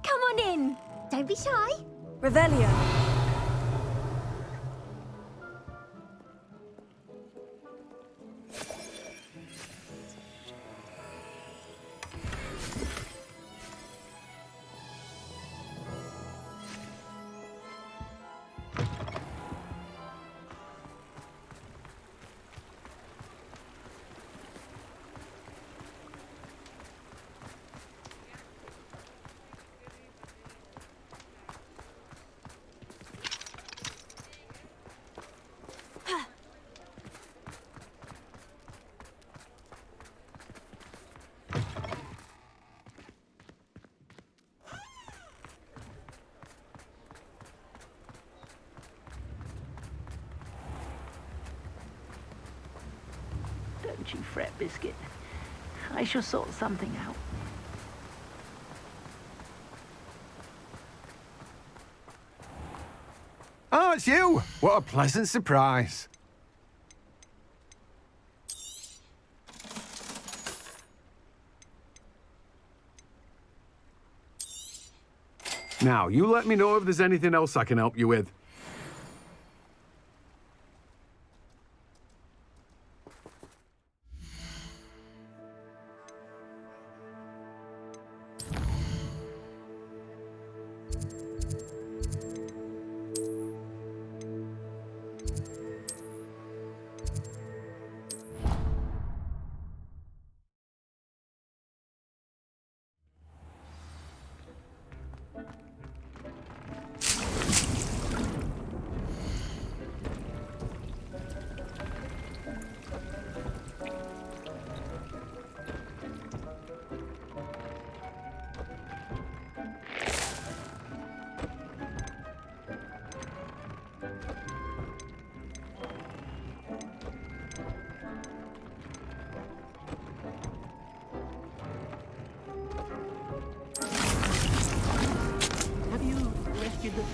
Come on in. Don't be shy. Revelio. Don't you fret, Biscuit. I shall sort something out. Oh, it's you! What a pleasant surprise. Now, you let me know if there's anything else I can help you with.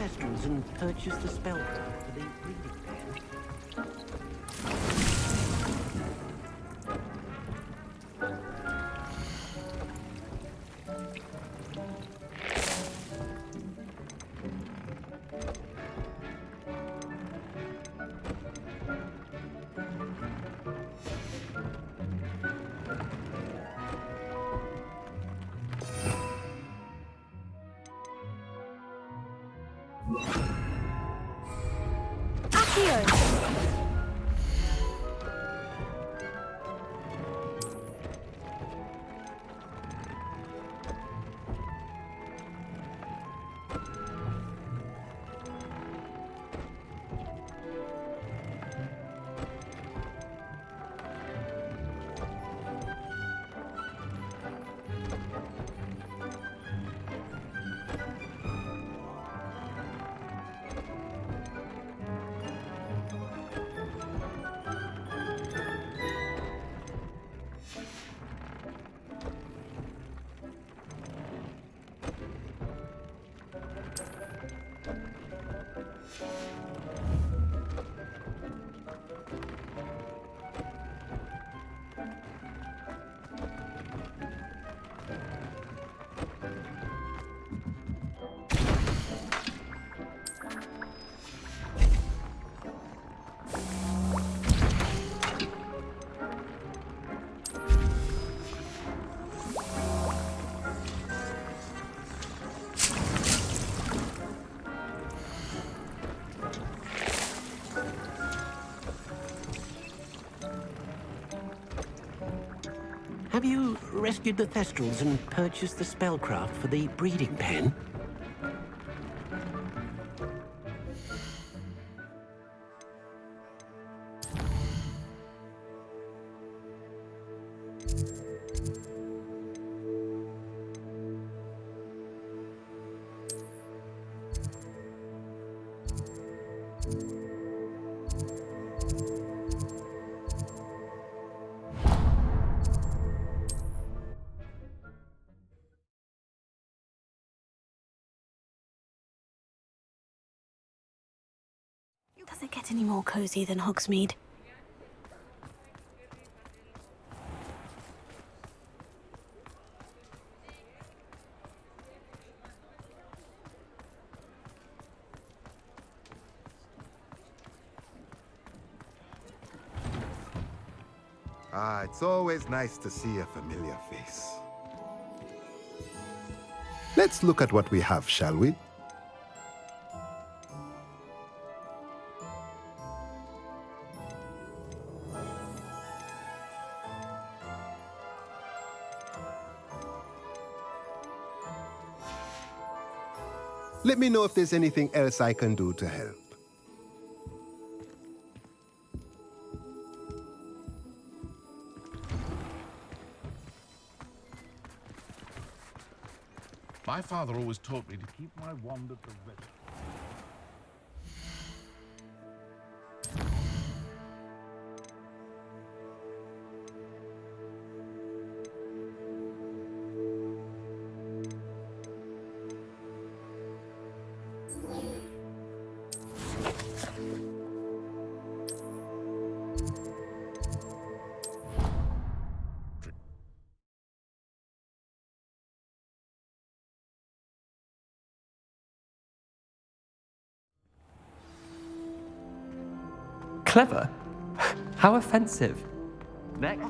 Thestrals and purchase the spellcraft for the reading pen. Have you rescued the Thestrals and purchased the spellcraft for the breeding pen? Does it get any more cozy than Hogsmeade? It's always nice to see a familiar face. Let's look at what we have, shall we? Let me know if there's anything else I can do to help. My father always taught me to keep my wand at the ready. Clever? How offensive. Next.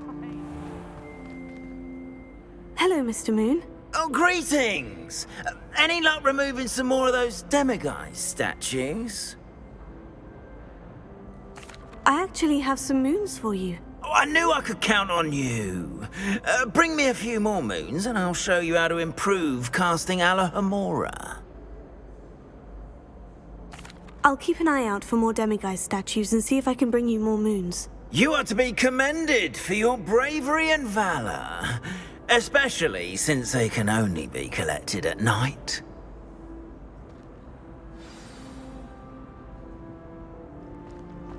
Hello, Mr. Moon. Oh, greetings! Any luck removing some more of those demiguise statues? I actually have some moons for you. Oh, I knew I could count on you. Bring me a few more moons and I'll show you how to improve casting Alohomora. I'll keep an eye out for more demiguise statues and see if I can bring you more moons. You are to be commended for your bravery and valor, especially since they can only be collected at night.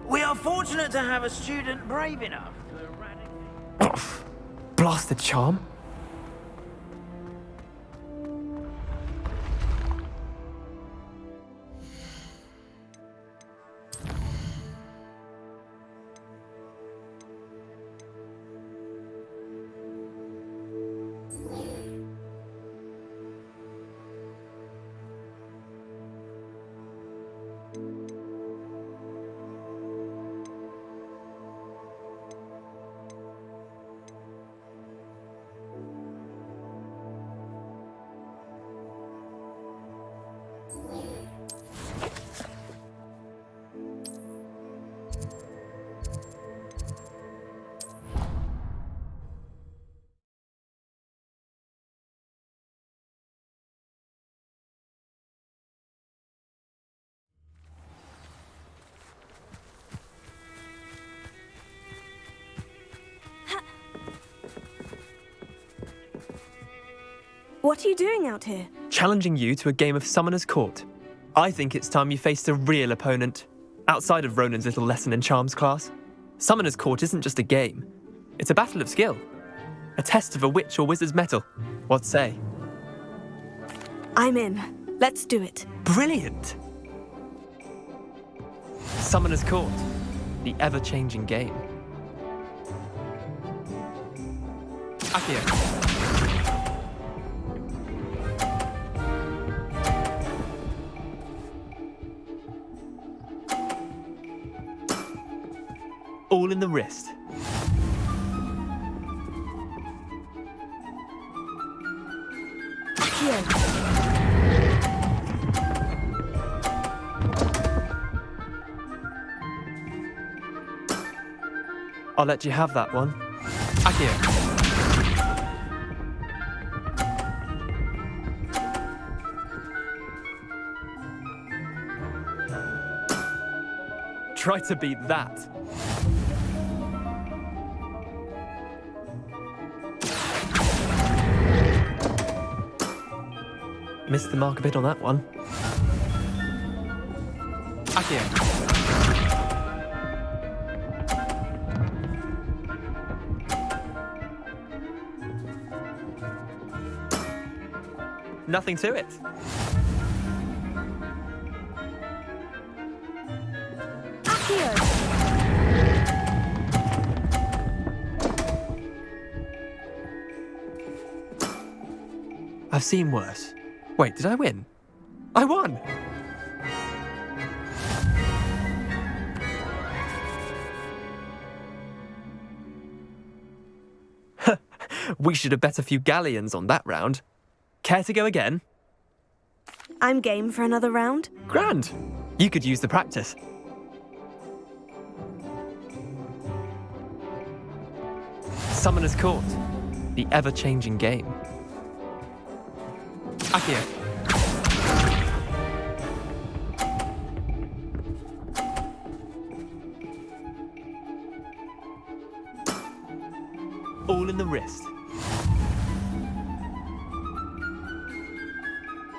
We are fortunate to have a student brave enough to eradicate... Blasted charm? What are you doing out here? Challenging you to a game of Summoner's Court. I think it's time you faced a real opponent, outside of Ronan's little lesson in charms class. Summoner's Court isn't just a game. It's a battle of skill. A test of a witch or wizard's mettle. What say? I'm in. Let's do it. Brilliant! Summoner's Court. The ever-changing game. Akio. All in the wrist. I'll let you have that one. Akio. Try to beat that. Missed the mark a bit on that one. Akio. Nothing to it. Akio. I've seen worse. Wait, did I win? I won! We should have bet a few galleons on that round. Care to go again? I'm game for another round. Grand! You could use the practice. Summoner's Court. The ever-changing game. Akio. All in the wrist.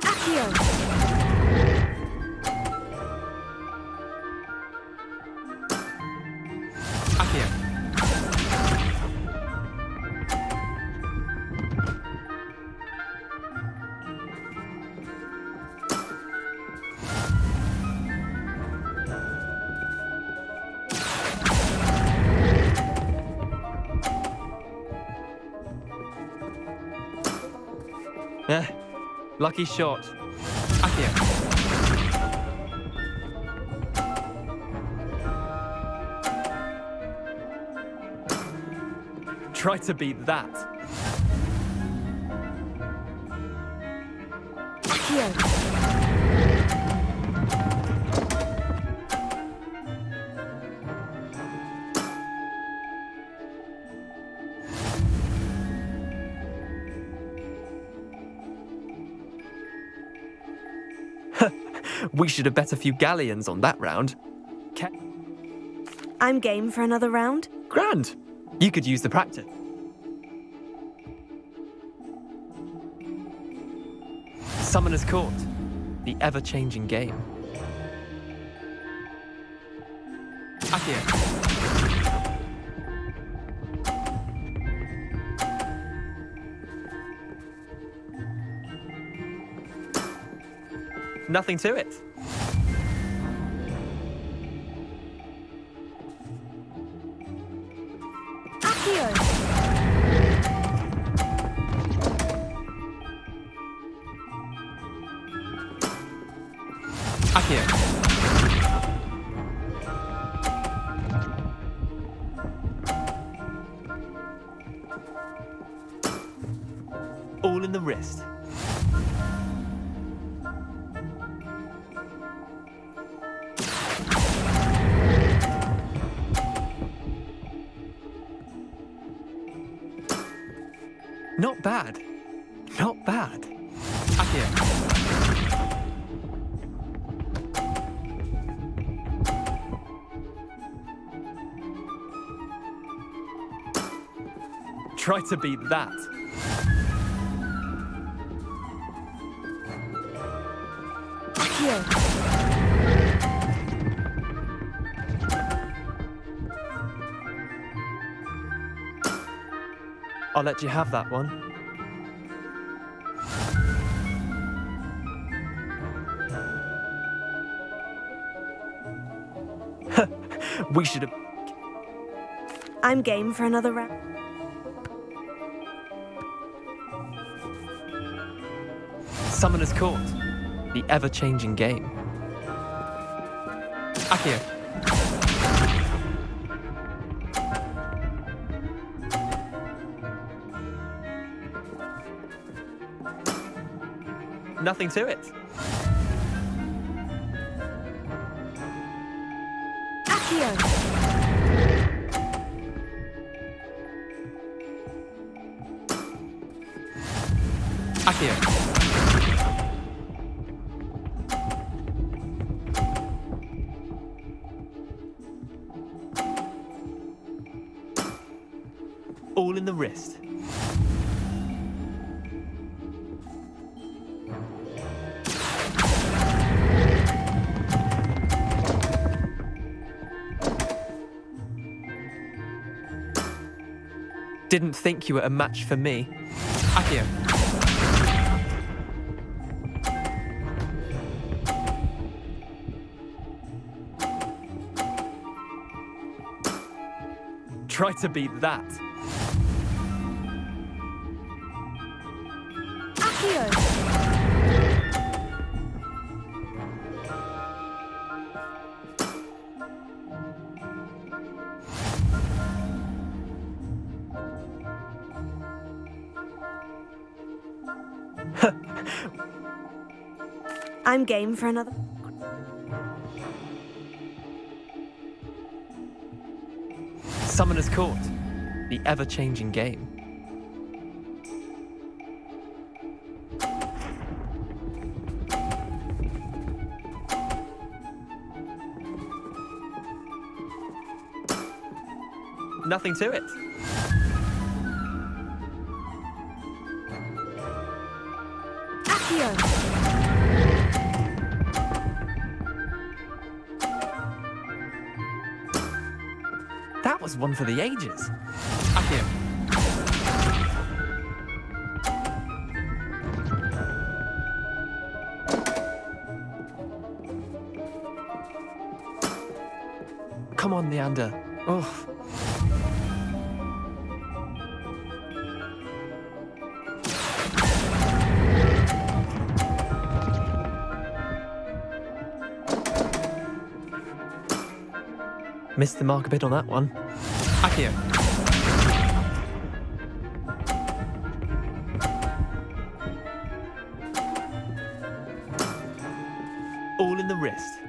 Akio. Akio. Lucky shot. Akio. Try to beat that. Akio. We should have bet a few galleons on that round. I'm game for another round. Grand! You could use the practice. Summoner's Court. The ever-changing game. Akio. Nothing to it. Akio. Akio. All in the wrist. Not bad. Not bad. Akio. Try to beat that. Accio. I'll let you have that one. We should have... I'm game for another round. Summoner's Court. The ever-changing game. Accio. Nothing to it. Accio. Accio. All in the wrist. Didn't think you were a match for me. Accio. Try to beat that. Accio. I'm game for another. Summoner's Court. The ever-changing game. Nothing to it. Accio. That was one for the ages. Accio. Come on, Leander. Oh. Missed the mark a bit on that one. Accio. All in the wrist.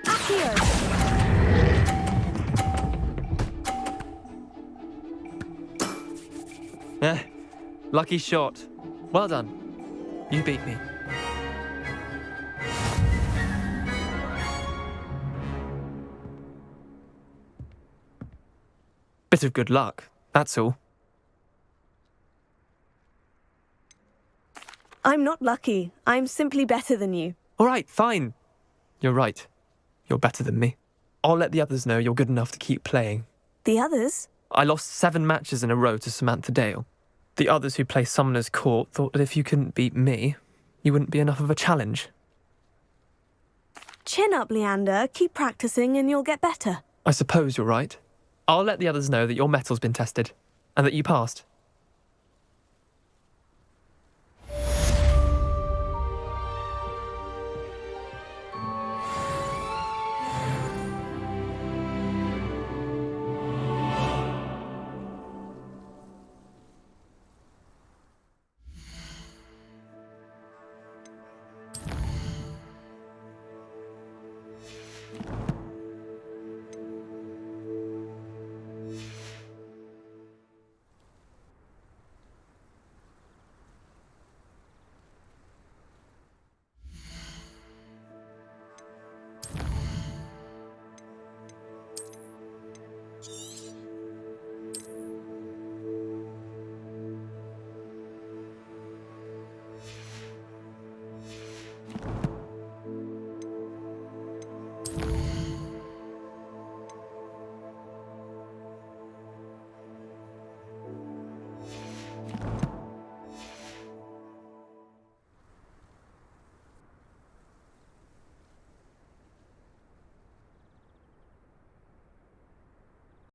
Accio. Lucky shot. Well done. You beat me. Bit of good luck, that's all. I'm not lucky. I'm simply better than you. All right, fine. You're right. You're better than me. I'll let the others know you're good enough to keep playing. The others? I lost 7 matches in a row to Samantha Dale. The others who play Summoner's Court thought that if you couldn't beat me, you wouldn't be enough of a challenge. Chin up, Leander. Keep practicing and you'll get better. I suppose you're right. I'll let the others know that your metal's been tested, and that you passed.